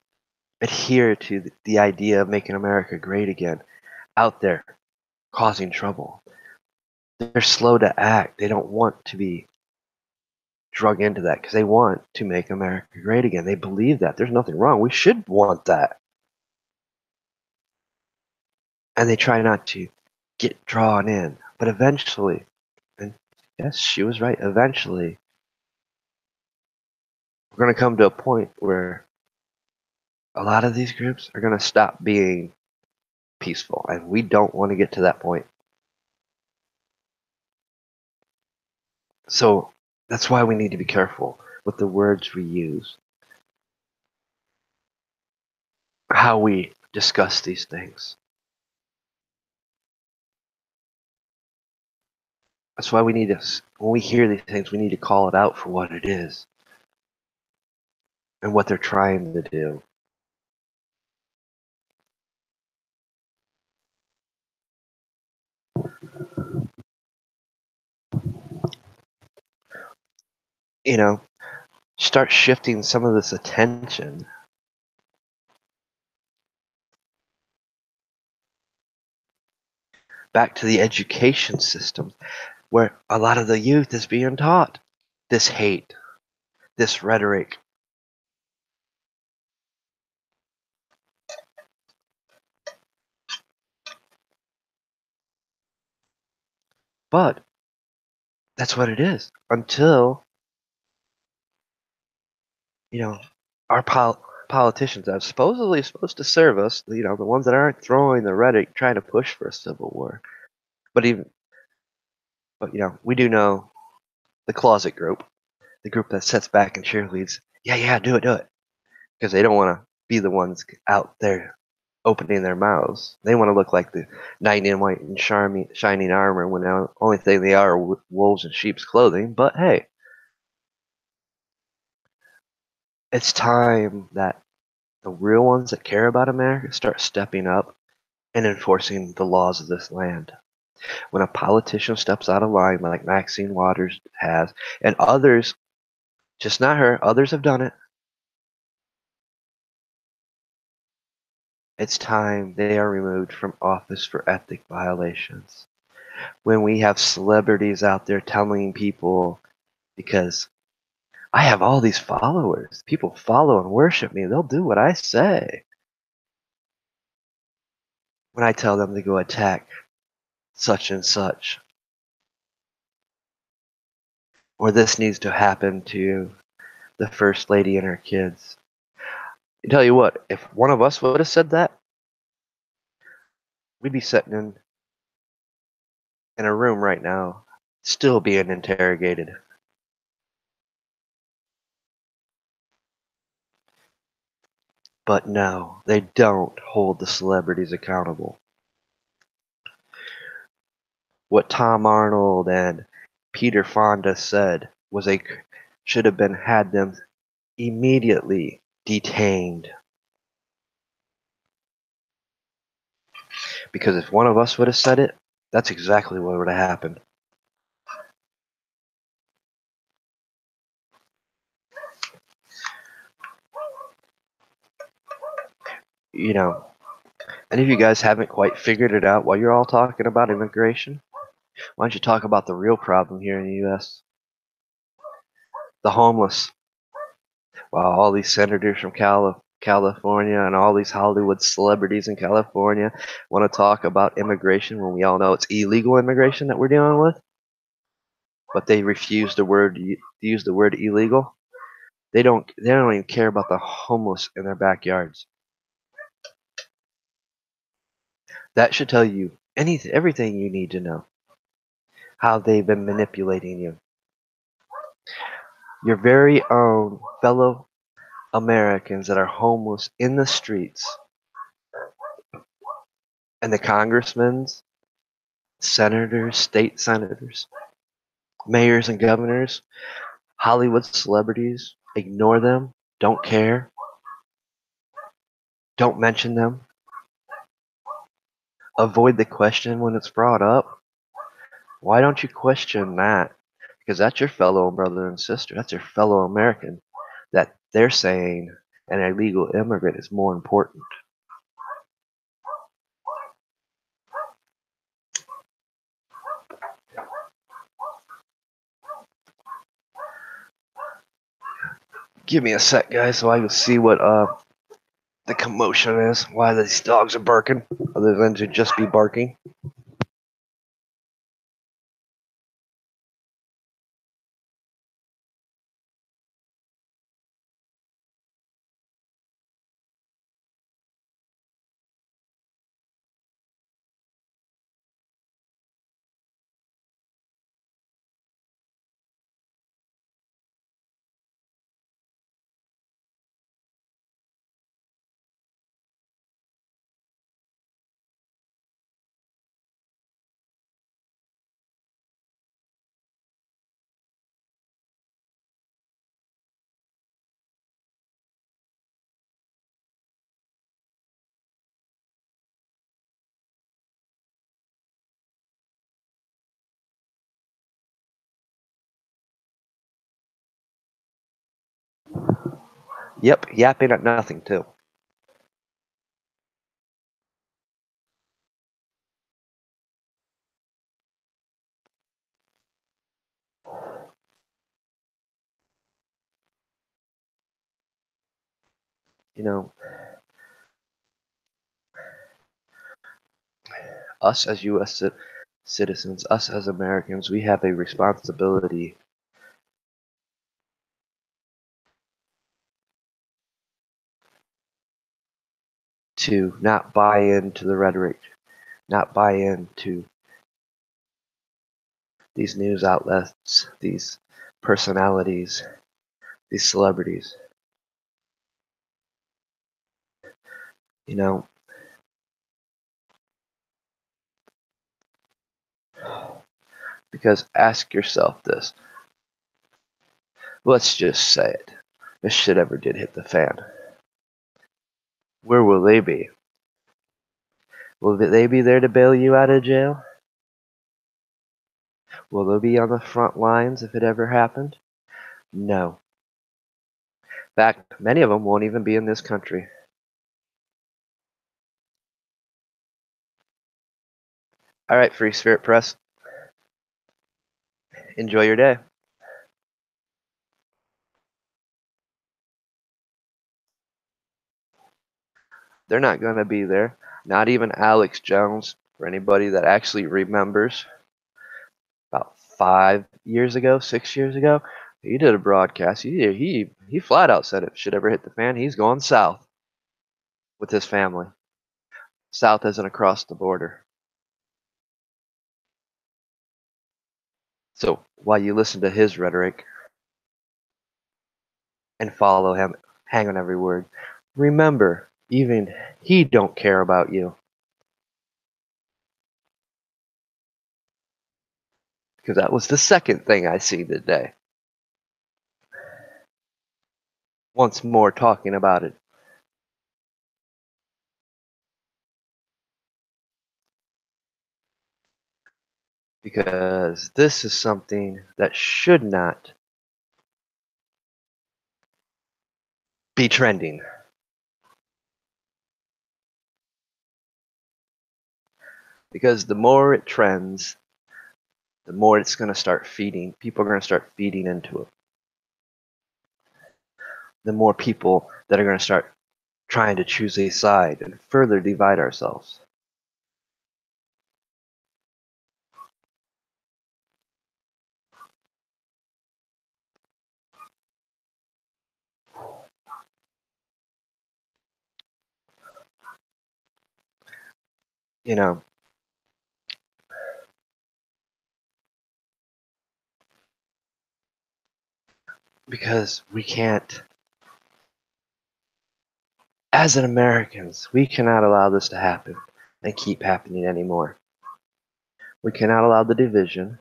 adhere to the idea of making America great again out there causing trouble. They're slow to act. They don't want to be drug into that because they want to make America great again. They believe that. There's nothing wrong. We should want that. And they try not to get drawn in. But eventually, and yes, she was right, eventually, we're going to come to a point where a lot of these groups are going to stop being peaceful. And we don't want to get to that point. So that's why we need to be careful with the words we use, how we discuss these things. That's why we need to, when we hear these things, we need to call it out for what it is and what they're trying to do. You know, start shifting some of this attention back to the education system where a lot of the youth is being taught this hate, this rhetoric. But that's what it is until, you know, our politicians that are supposedly supposed to serve us, the ones that aren't throwing the rhetoric trying to push for a civil war. But we do know the closet group, the group that sits back and cheerleads. Yeah, do it, because they don't want to be the ones out there opening their mouths. They want to look like the knight in white and shining armor when the only thing they are wolves in sheep's clothing. But hey, it's time that the real ones that care about America start stepping up and enforcing the laws of this land. When a politician steps out of line, like Maxine Waters has, and others, just not her, others have done it, it's time they are removed from office for ethic violations. When we have celebrities out there telling people, because I have all these followers, people follow and worship me, they'll do what I say. When I tell them to go attack such and such, or this needs to happen to the first lady and her kids. I tell you what, if one of us would have said that, we'd be sitting in a room right now, still being interrogated. But no, they don't hold the celebrities accountable. What Tom Arnold and Peter Fonda said was they should have been had them immediately detained. Because if one of us would have said it, that's exactly what would have happened. You know, any of you guys haven't quite figured it out while you're all talking about immigration? Why don't you talk about the real problem here in the U.S.? The homeless. While all these senators from California and all these Hollywood celebrities in California want to talk about immigration when we all know it's illegal immigration that we're dealing with, but they refuse to use the word illegal. They don't even care about the homeless in their backyards. That should tell you everything you need to know. How they've been manipulating you. Your very own fellow Americans that are homeless in the streets, and the congressmen, senators, state senators, mayors and governors, Hollywood celebrities, ignore them, don't care, don't mention them, avoid the question when it's brought up. Why don't you question that? Because that's your fellow brother and sister, that's your fellow American that they're saying an illegal immigrant is more important. Give me a sec, guys, so I can see what the commotion is. Why these dogs are barking, other than to just be barking. Yep, yapping at nothing too. You know, us as U.S. citizens, us as Americans, we have a responsibility to not buy into the rhetoric, not buy into these news outlets, these personalities, these celebrities. You know, because ask yourself this. Let's just say it. If shit ever did hit the fan, where will they be? Will they be there to bail you out of jail? Will they be on the front lines if it ever happened? No. In fact, many of them won't even be in this country. All right, Free Spirit Press. Enjoy your day. They're not going to be there. Not even Alex Jones, for anybody that actually remembers. About 5 years ago, 6 years ago, he did a broadcast. He flat out said if shit ever hit the fan, he's going south with his family. South isn't across the border. So while you listen to his rhetoric and follow him, hang on every word, remember, even he don't care about you. Because that was the second thing I see today. Once more talking about it. Because this is something that should not be trending. Because the more it trends, the more it's going to start feeding. People are going to start feeding into it. The more people that are going to start trying to choose a side and further divide ourselves. You know, because we can't, as an Americans, we cannot allow this to happen and keep happening anymore. We cannot allow the division.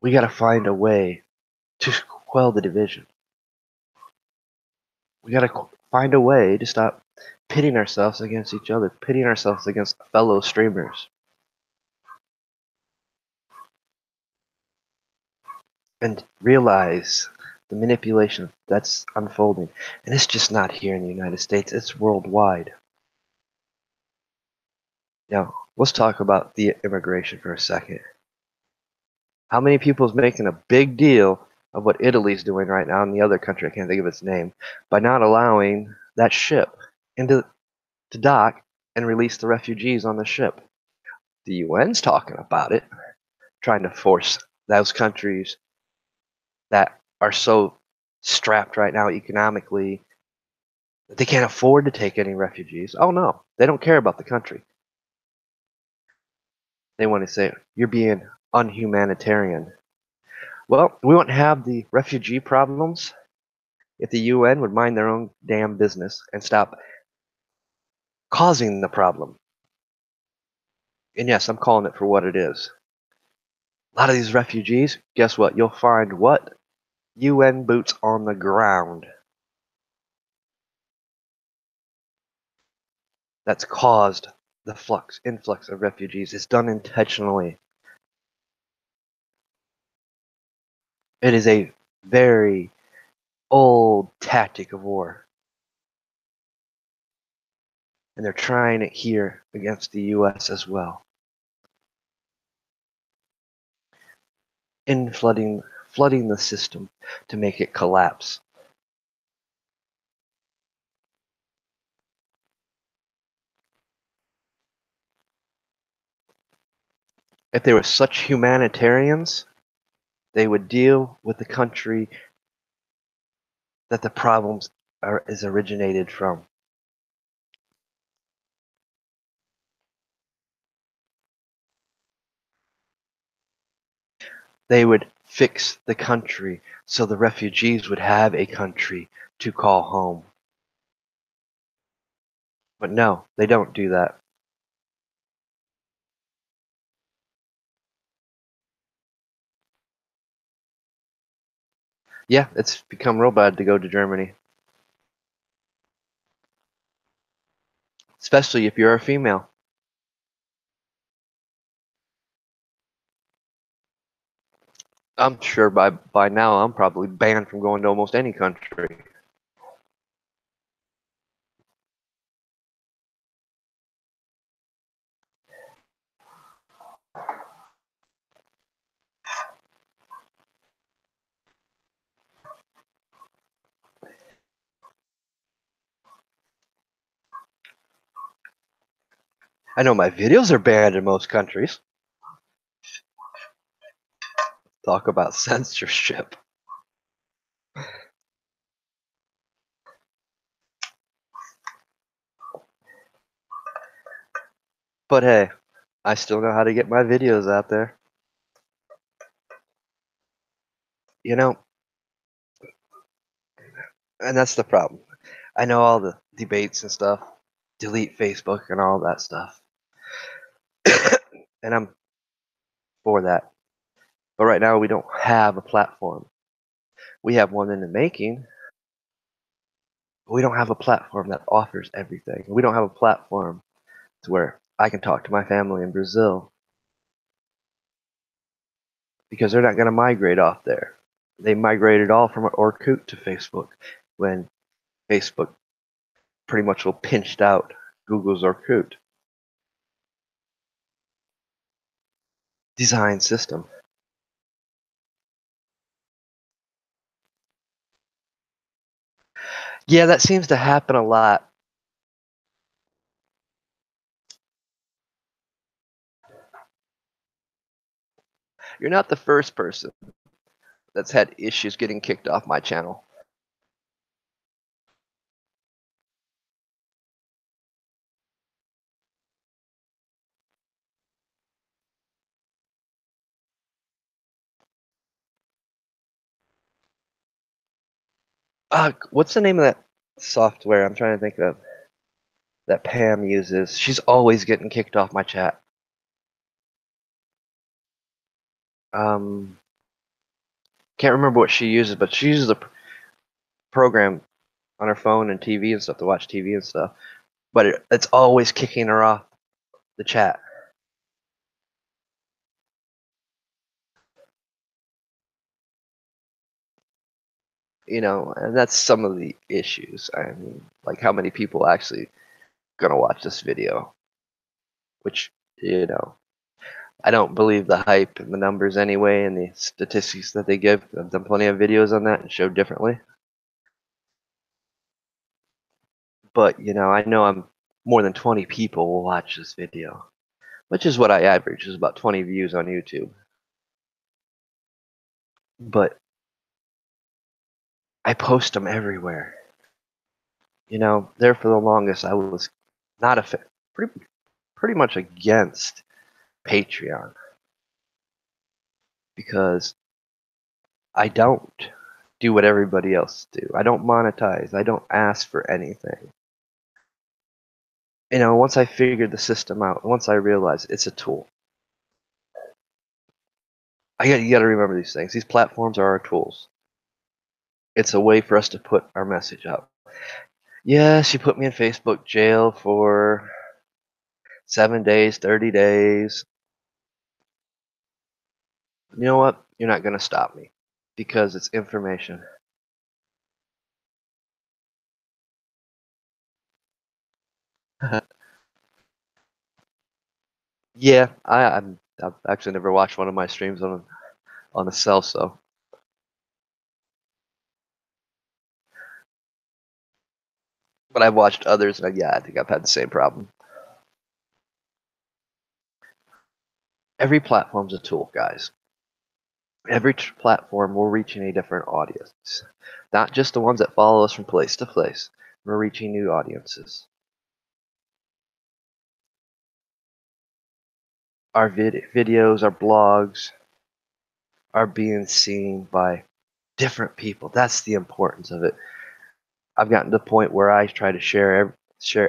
We got to find a way to quell the division. We got to find a way to stop pitting ourselves against each other, pitting ourselves against fellow streamers, and realize the manipulation that's unfolding. And it's just not here in the United States, it's worldwide. Now, let's talk about the immigration for a second. How many people is making a big deal of what Italy's doing right now in the other country, I can't think of its name, by not allowing that ship into to dock and release the refugees on the ship? The UN's talking about it, trying to force those countries that are so strapped right now economically that they can't afford to take any refugees. Oh no, they don't care about the country. They want to say, you're being unhumanitarian. Well, we wouldn't have the refugee problems if the UN would mind their own damn business and stop causing the problem. And yes, I'm calling it for what it is. A lot of these refugees, guess what? You'll find what? UN boots on the ground. That's caused the influx of refugees. It's done intentionally. It is a very old tactic of war. And they're trying it here against the US as well. In flooding the system to make it collapse. If they were such humanitarians, they would deal with the country that the problems is originated from. They would fix the country so the refugees would have a country to call home. But no, they don't do that. Yeah, it's become real bad to go to Germany, especially if you're a female. I'm sure by now I'm probably banned from going to almost any country. I know my videos are banned in most countries. Talk about censorship. But hey, I still know how to get my videos out there. You know, and that's the problem. I know all the debates and stuff, delete Facebook and all that stuff. And I'm for that. But right now we don't have a platform. We have one in the making. But we don't have a platform that offers everything. We don't have a platform to where I can talk to my family in Brazil because they're not going to migrate off there. They migrated all from Orkut to Facebook when Facebook pretty much will pinched out Google's Orkut design system. Yeah, that seems to happen a lot. You're not the first person that's had issues getting kicked off my channel. What's the name of that software I'm trying to think of that Pam uses? She's always getting kicked off my chat. Um, can't remember what she uses, but she uses a program on her phone and TV and stuff to watch TV and stuff. But it's always kicking her off the chat. And that's some of the issues. I mean, like how many people actually gonna watch this video? Which, I don't believe the hype and the numbers anyway, and the statistics that they give. I've done plenty of videos on that and showed differently. But I know I'm more than 20 people will watch this video, which is what I average, is about 20 views on YouTube. But I post them everywhere. There for the longest, I was not a fan, pretty much against Patreon because I don't do what everybody else do. I don't monetize. I don't ask for anything. Once I figured the system out, once I realized it's a tool, you got to remember these things. These platforms are our tools. It's a way for us to put our message out. Yes, you put me in Facebook jail for 7 days, 30 days. You know what? You're not going to stop me because it's information. Yeah, I've actually never watched one of my streams on a cell, so. But I've watched others, and yeah, I think I've had the same problem. Every platform's a tool, guys. Every platform, we're reaching a different audience. Not just the ones that follow us from place to place. We're reaching new audiences. Our videos, our blogs are being seen by different people. That's the importance of it. I've gotten to the point where I try to share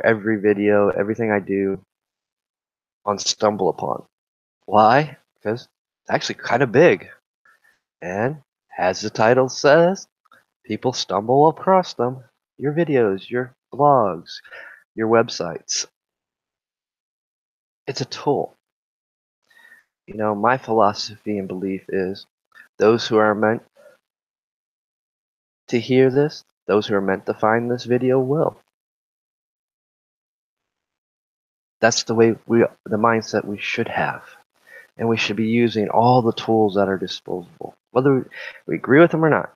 every video, everything I do on Stumble Upon. Why? Because it's actually kind of big. And as the title says, people stumble across them. Your videos, your blogs, your websites. It's a tool. My philosophy and belief is Those who are meant to hear this, those who are meant to find this video will. That's the mindset we should have. And we should be using all the tools that are disposable, whether we agree with them or not.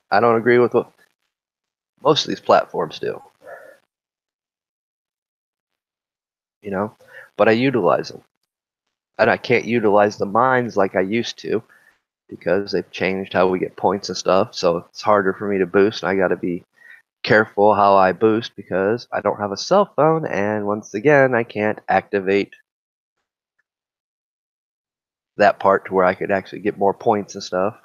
I don't agree with what most of these platforms do, you know, but I utilize them. And I can't utilize the mines like I used to because they've changed how we get points and stuff. So it's harder for me to boost. And I got to be careful how I boost because I don't have a cell phone. And once again, I can't activate that part to where I could actually get more points and stuff.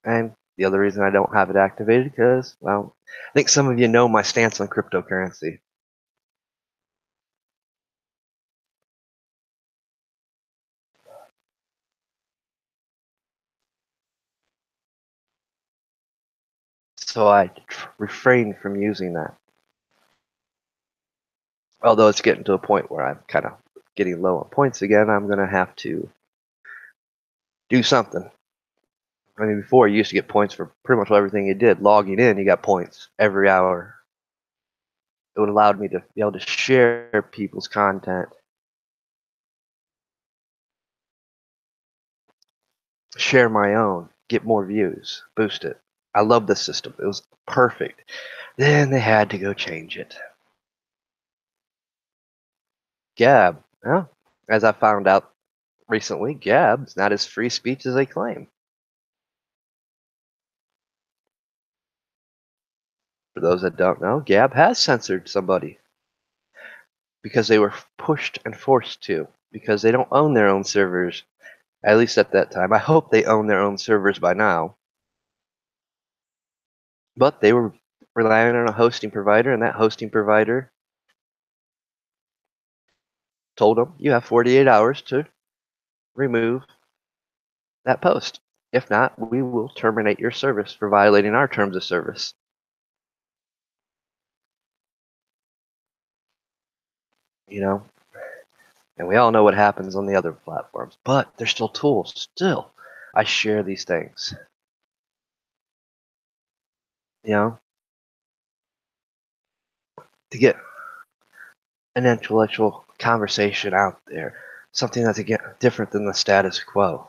And the other reason I don't have it activated because, well, I think some of you know my stance on cryptocurrency. So I refrain from using that. Although it's getting to a point where I'm kind of getting low on points again, I'm going to have to do something. I mean, before you used to get points for pretty much everything you did. Logging in, you got points every hour. It would allow me to be able to share people's content, share my own, get more views, boost it. I love the system. It was perfect. Then they had to go change it. Gab, well, as I found out recently, Gab's not as free speech as they claim. For those that don't know, Gab has censored somebody because they were pushed and forced to, because they don't own their own servers, at least at that time. I hope they own their own servers by now. But they were relying on a hosting provider, and that hosting provider told them, you have 48 hours to remove that post. If not, we will terminate your service for violating our terms of service. You know, and we all know what happens on the other platforms, but they're still tools. Still, I share these things. You know, to get an intellectual conversation out there, something that's again different than the status quo.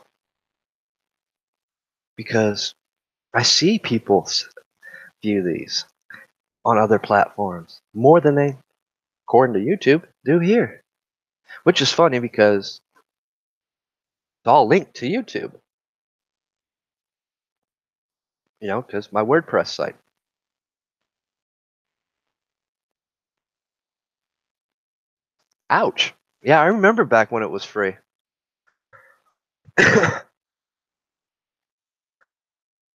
Because I see people view these on other platforms more than they, according to YouTube, do here. Which is funny because it's all linked to YouTube. You know, because my WordPress site. Ouch. Yeah, I remember back when it was free. You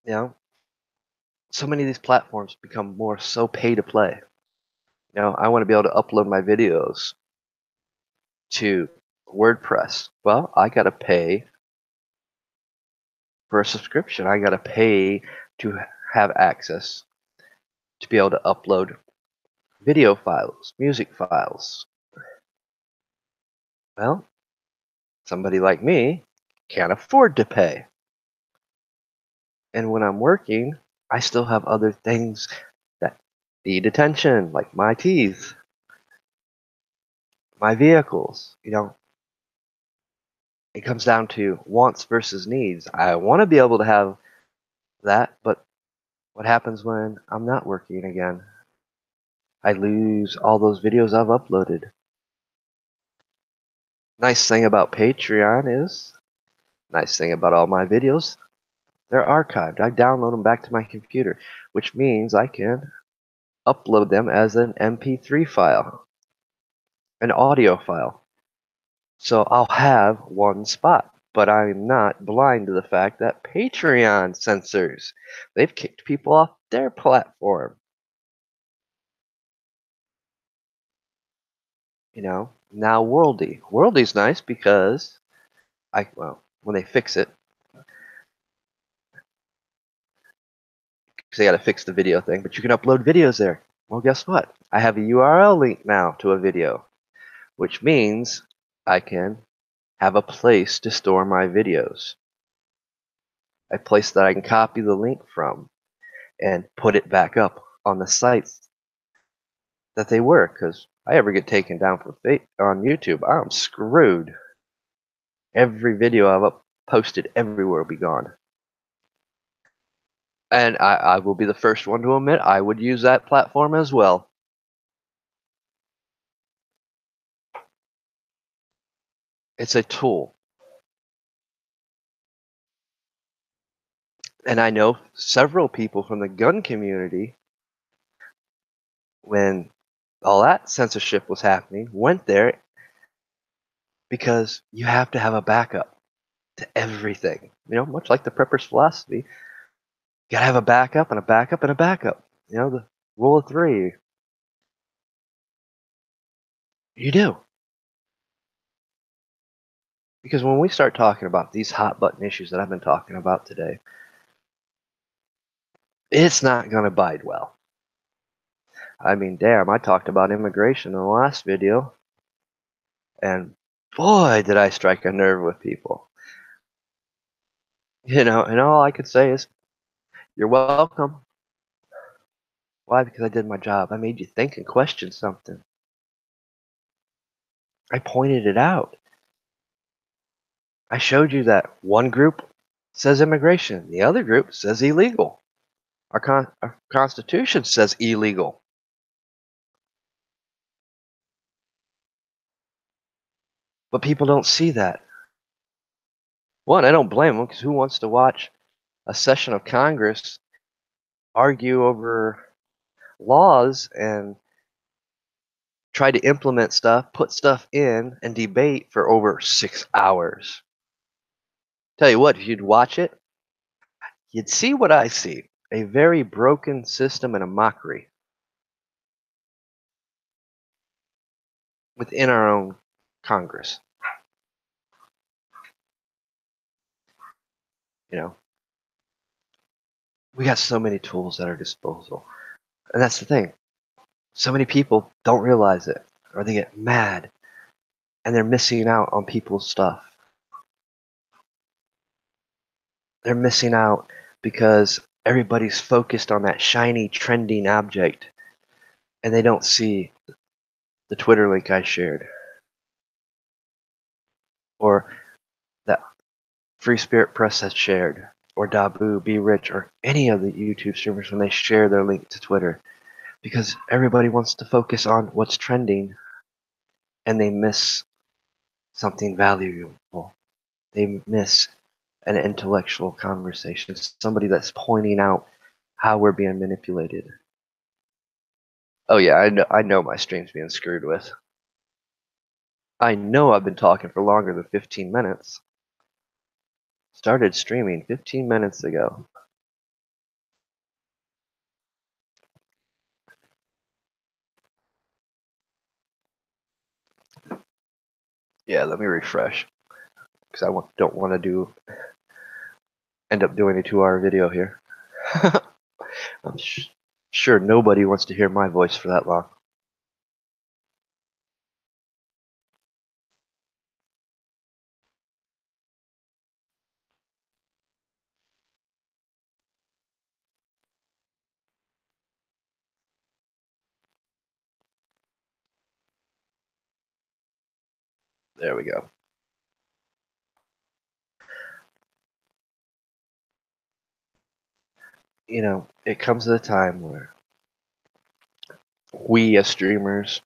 know, so many of these platforms become more so pay to play. You know, I want to be able to upload my videos to WordPress. Well, I got to pay for a subscription. I got to pay to have access to be able to upload video files, music files. Well, somebody like me can't afford to pay. And when I'm working, I still have other things that need attention, like my teeth, my vehicles. You know, it comes down to wants versus needs. I want to be able to have that, but what happens when I'm not working again? I lose all those videos I've uploaded. Nice thing about Patreon is, nice thing about all my videos, they're archived. I download them back to my computer, which means I can upload them as an MP3 file, an audio file. So I'll have one spot. But I'm not blind to the fact that Patreon censors. They've kicked people off their platform. You know, now Worldy. Worldy's nice because well, when they fix it, because they got to fix the video thing, but you can upload videos there. Well, guess what? I have a URL link now to a video, which means I can have a place to store my videos, a place that I can copy the link from and put it back up on the sites that they were. Because I ever get taken down from on YouTube, I'm screwed. Every video I've posted everywhere will be gone. And I will be the first one to admit I would use that platform as well. It's a tool. And I know several people from the gun community, when all that censorship was happening, went there because you have to have a backup to everything. You know, much like the prepper's philosophy, you gotta have a backup and a backup and a backup. You know, the rule of three. You do. Because when we start talking about these hot button issues that I've been talking about today, it's not gonna bide well. I mean, damn, I talked about immigration in the last video, and boy, did I strike a nerve with people. You know, and all I could say is, you're welcome. Why? Because I did my job. I made you think and question something. I pointed it out. I showed you that one group says immigration, the other group says illegal. Our Constitution says illegal. But people don't see that. One, I don't blame them, because who wants to watch a session of Congress argue over laws and try to implement stuff, put stuff in, and debate for over 6 hours? Tell you what, if you'd watch it, you'd see what I see. A very broken system and a mockery within our own Congress. You know, we got so many tools at our disposal. And that's the thing. So many people don't realize it, or they get mad, and they're missing out on people's stuff. They're missing out because everybody's focused on that shiny, trending object, and they don't see the Twitter link I shared, or that Free Spirit Press has shared, or Dabu, Be Rich, or any of the YouTube streamers when they share their link to Twitter. Because everybody wants to focus on what's trending, and they miss something valuable. They miss an intellectual conversation, somebody that's pointing out how we're being manipulated. Oh yeah, I know my stream's being screwed with. I know I've been talking for longer than 15 minutes. Started streaming 15 minutes ago. Yeah, let me refresh, because I don't want to end up doing a 2-hour video here. I'm sure nobody wants to hear my voice for that long. There we go. You know, it comes at a time where we as streamers,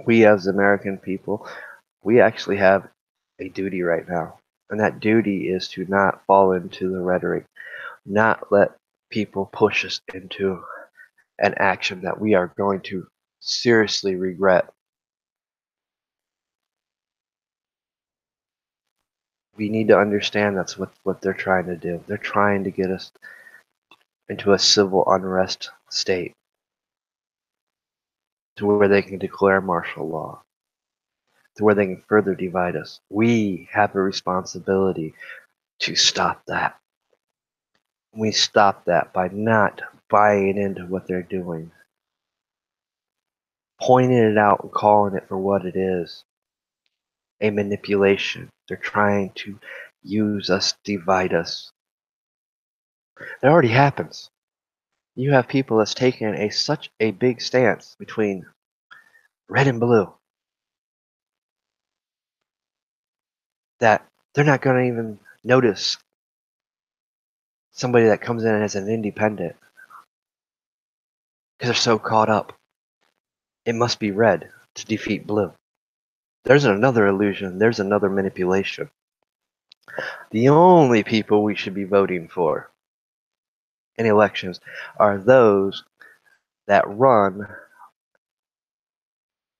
we as American people, we actually have a duty right now. And that duty is to not fall into the rhetoric, not let people push us into an action that we are going to seriously regret. We need to understand that's what they're trying to do. They're trying to get us into a civil unrest state to where they can declare martial law, to where they can further divide us. We have a responsibility to stop that. We stop that by not buying into what they're doing, pointing it out and calling it for what it is. a manipulation. They're trying to use us, divide us. It already happens. You have people that's taken such a big stance between red and blue that they're not going to even notice somebody that comes in as an independent because they're so caught up. It must be red to defeat blue. There's another illusion. There's another manipulation. The only people we should be voting for in elections are those that run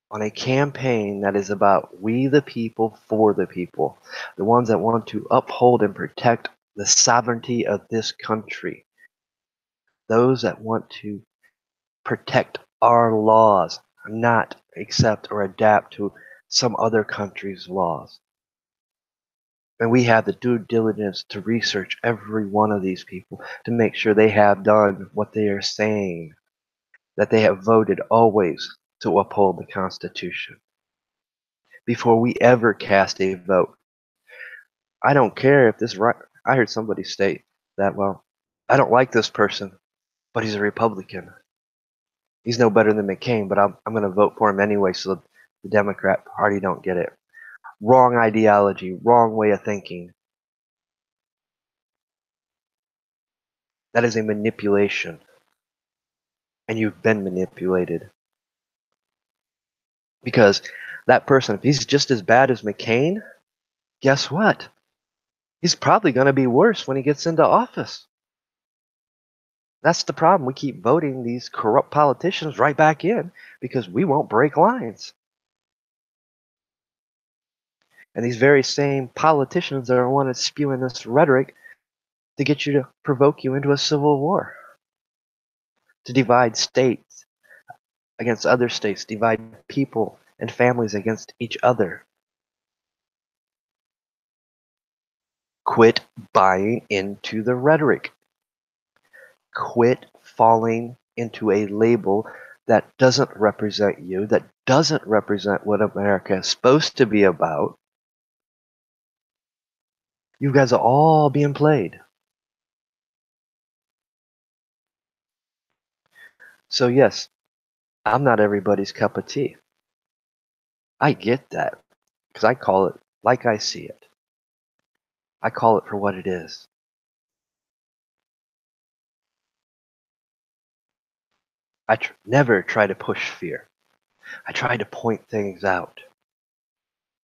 on a campaign that is about we the people for the people. The ones that want to uphold and protect the sovereignty of this country. Those that want to protect our laws, not accept or adapt to some other country's laws. And we have the due diligence to research every one of these people to make sure they have done what they are saying, that they have voted always to uphold the Constitution. Before we ever cast a vote, I don't care if this right. I heard somebody state that, well, I don't like this person, but he's a Republican. He's no better than McCain, but I'm going to vote for him anyway so the Democrat Party don't get it. Wrong ideology, wrong way of thinking. That is a manipulation. And you've been manipulated. Because that person, if he's just as bad as McCain, guess what? He's probably going to be worse when he gets into office. That's the problem. We keep voting these corrupt politicians right back in because we won't break lines. And these very same politicians are the ones spewing this rhetoric to get you to provoke you into a civil war, to divide states against other states, divide people and families against each other. Quit buying into the rhetoric. Quit falling into a label that doesn't represent you, that doesn't represent what America is supposed to be about. You guys are all being played. So yes, I'm not everybody's cup of tea. I get that because I call it like I see it. I call it for what it is. I never try to push fear. I try to point things out,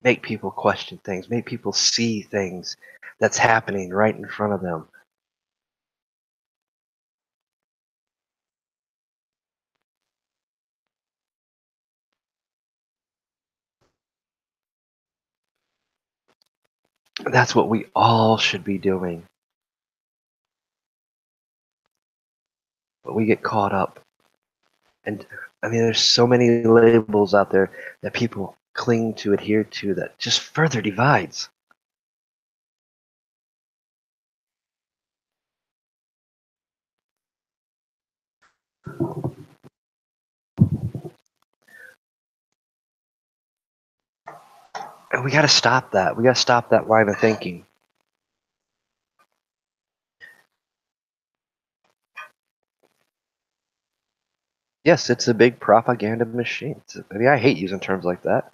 make people question things, make people see things that's happening right in front of them. That's what we all should be doing. But we get caught up. And I mean, there's so many labels out there that people cling to, adhere to, that just further divides. And we got to stop that. We got to stop that line of thinking. Yes, it's a big propaganda machine. I mean, I hate using terms like that.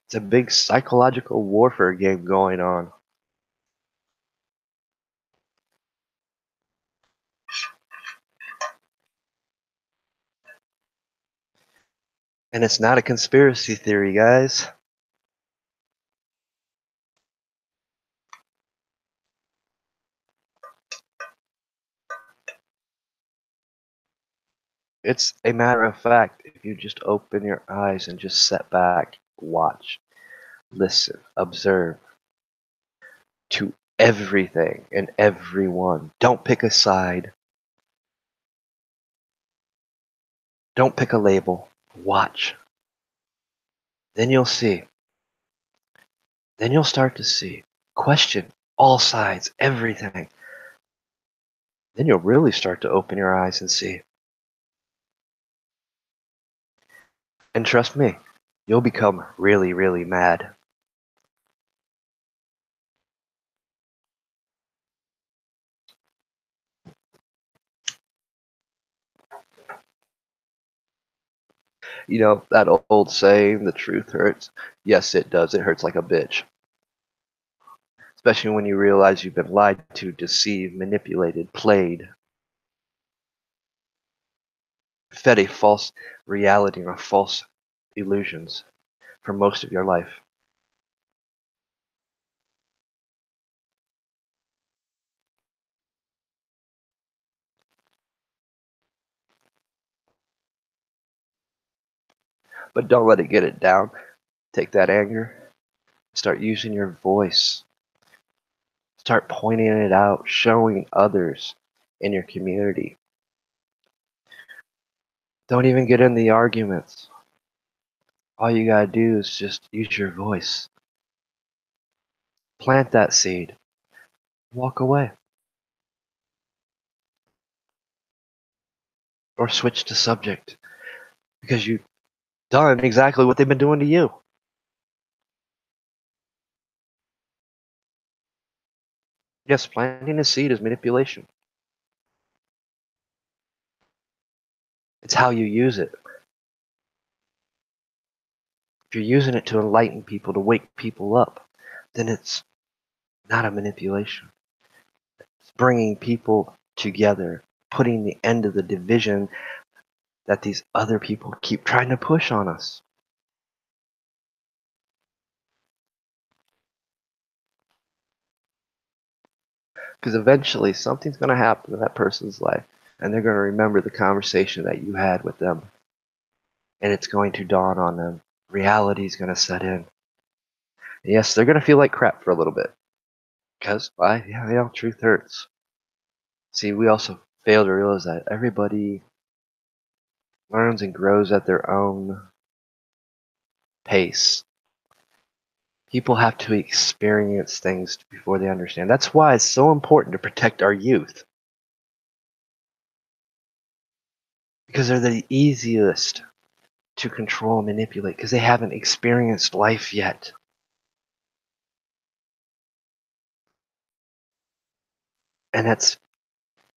It's a big psychological warfare game going on. And it's not a conspiracy theory, guys. It's a matter of fact. If you just open your eyes and just sit back, watch, listen, observe to everything and everyone. Don't pick a side. Don't pick a label. Watch. Then you'll see. Then you'll start to see. Question all sides, everything. Then you'll really start to open your eyes and see. And trust me, you'll become really, really mad. You know, that old saying, the truth hurts. Yes, it does. It hurts like a bitch. Especially when you realize you've been lied to, deceived, manipulated, played, fed a false reality or false illusions for most of your life. But don't let it get it down. Take that anger, start using your voice, start pointing it out, showing others in your community. Don't even get in the arguments. All you gotta do is just use your voice. Plant that seed. Walk away. Or switch the subject. Because you've done exactly what they've been doing to you. Yes, planting a seed is manipulation. It's how you use it. If you're using it to enlighten people, to wake people up, then it's not a manipulation. It's bringing people together, putting the end of the division that these other people keep trying to push on us. Because eventually something's going to happen in that person's life, and they're going to remember the conversation that you had with them, and it's going to dawn on them. Reality is going to set in. And yes, they're going to feel like crap for a little bit. Because, why? Yeah, truth hurts. See, we also fail to realize that everybody learns and grows at their own pace. People have to experience things before they understand. That's why it's so important to protect our youth. Because they're the easiest to control and manipulate because they haven't experienced life yet. And that's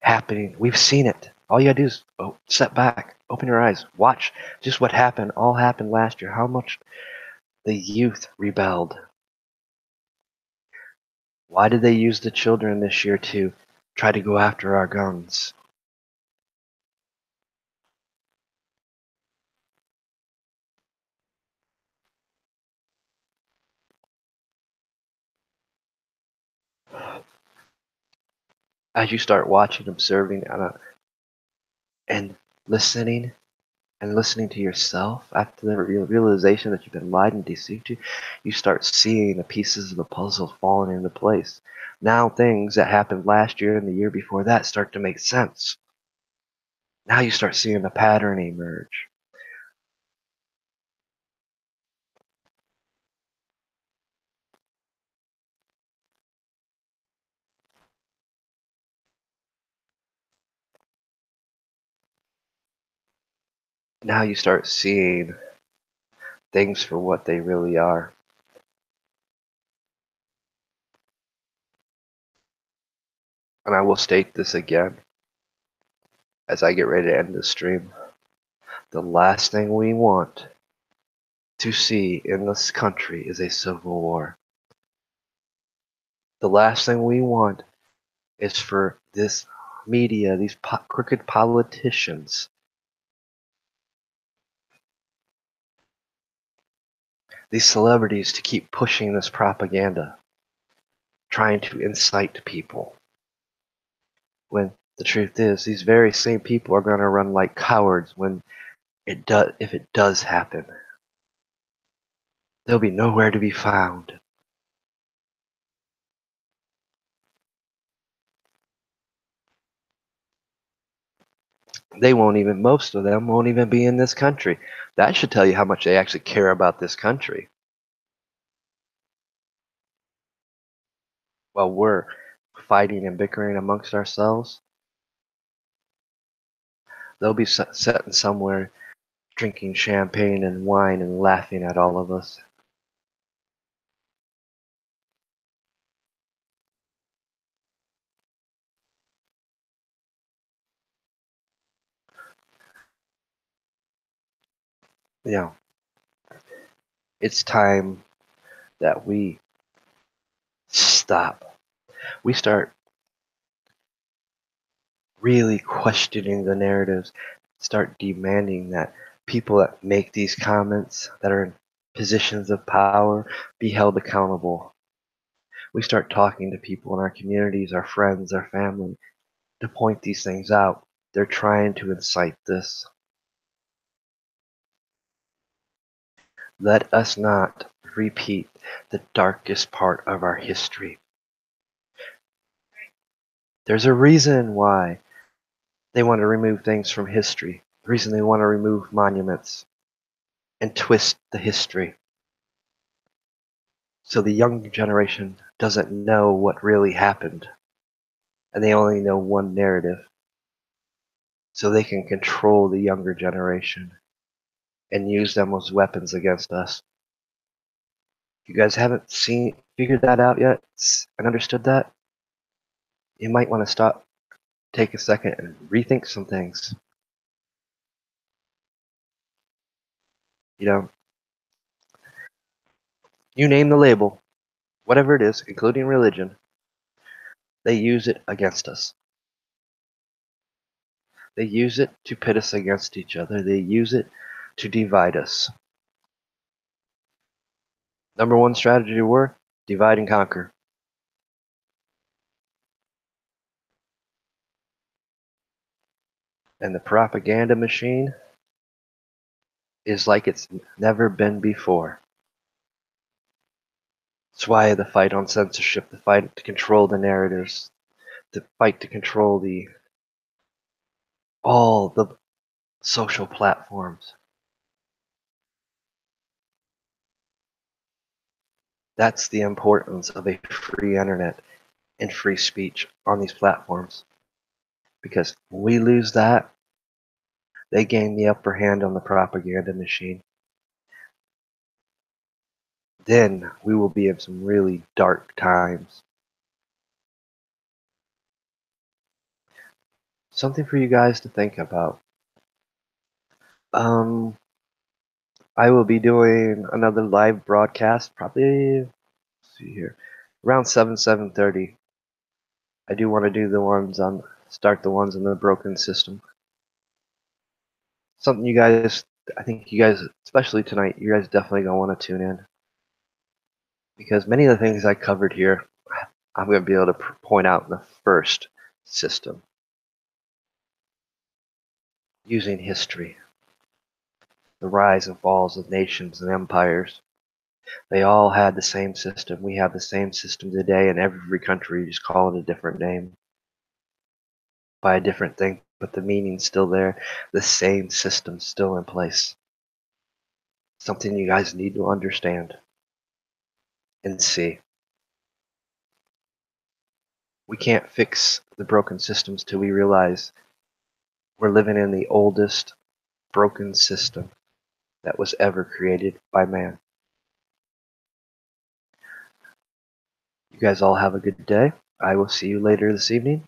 happening. We've seen it. All you gotta do is step back, open your eyes, watch just what happened. All happened last year. How much the youth rebelled. Why did they use the children this year to try to go after our guns? As you start watching, observing, and listening, and listening to yourself after the realization that you've been lied and deceived to, you start seeing the pieces of the puzzle falling into place. Now things that happened last year and the year before that start to make sense. Now you start seeing the pattern emerge. Now you start seeing things for what they really are. And I will state this again as I get ready to end the stream. The last thing we want to see in this country is a civil war. The last thing we want is for this media, these crooked politicians, these celebrities to keep pushing this propaganda, trying to incite people. When the truth is, these very same people are going to run like cowards when if it does happen. They'll be nowhere to be found. Most of them won't even be in this country. That should tell you how much they actually care about this country. While we're fighting and bickering amongst ourselves, they'll be sitting somewhere drinking champagne and wine and laughing at all of us. You know, it's time that we stop. We start really questioning the narratives, start demanding that people that make these comments, that are in positions of power, be held accountable. We start talking to people in our communities, our friends, our family, to point these things out. They're trying to incite this. Let us not repeat the darkest part of our history. There's a reason why they want to remove things from history. The reason they want to remove monuments and twist the history. So the young generation doesn't know what really happened. And they only know one narrative. So they can control the younger generation and use them as weapons against us. If you guys haven't figured that out yet and understood that, you might want to stop, take a second, and rethink some things. You know, you name the label, whatever it is, including religion, they use it against us. They use it to pit us against each other. They use it to divide us. Number one strategy to war, divide and conquer. And the propaganda machine is like it's never been before. That's why the fight on censorship, the fight to control the narratives, the fight to control all the social platforms. That's the importance of a free internet and free speech on these platforms. Because when we lose that, they gain the upper hand on the propaganda machine. Then we will be in some really dark times. Something for you guys to think about. Um, I will be doing another live broadcast, probably, let's see here, around 7:30. I do want to do start the ones on the broken system. Something you guys, I think you guys, especially tonight, you guys definitely gonna want to tune in. Because many of the things I covered here, I'm going to be able to point out in the first system using history, the rise and falls of nations and empires. They all had the same system. We have the same system today in every country. You just call it a different name by a different thing, but the meaning's still there. The same system's still in place. Something you guys need to understand and see. We can't fix the broken systems till we realize we're living in the oldest broken system that was ever created by man. You guys all have a good day. I will see you later this evening.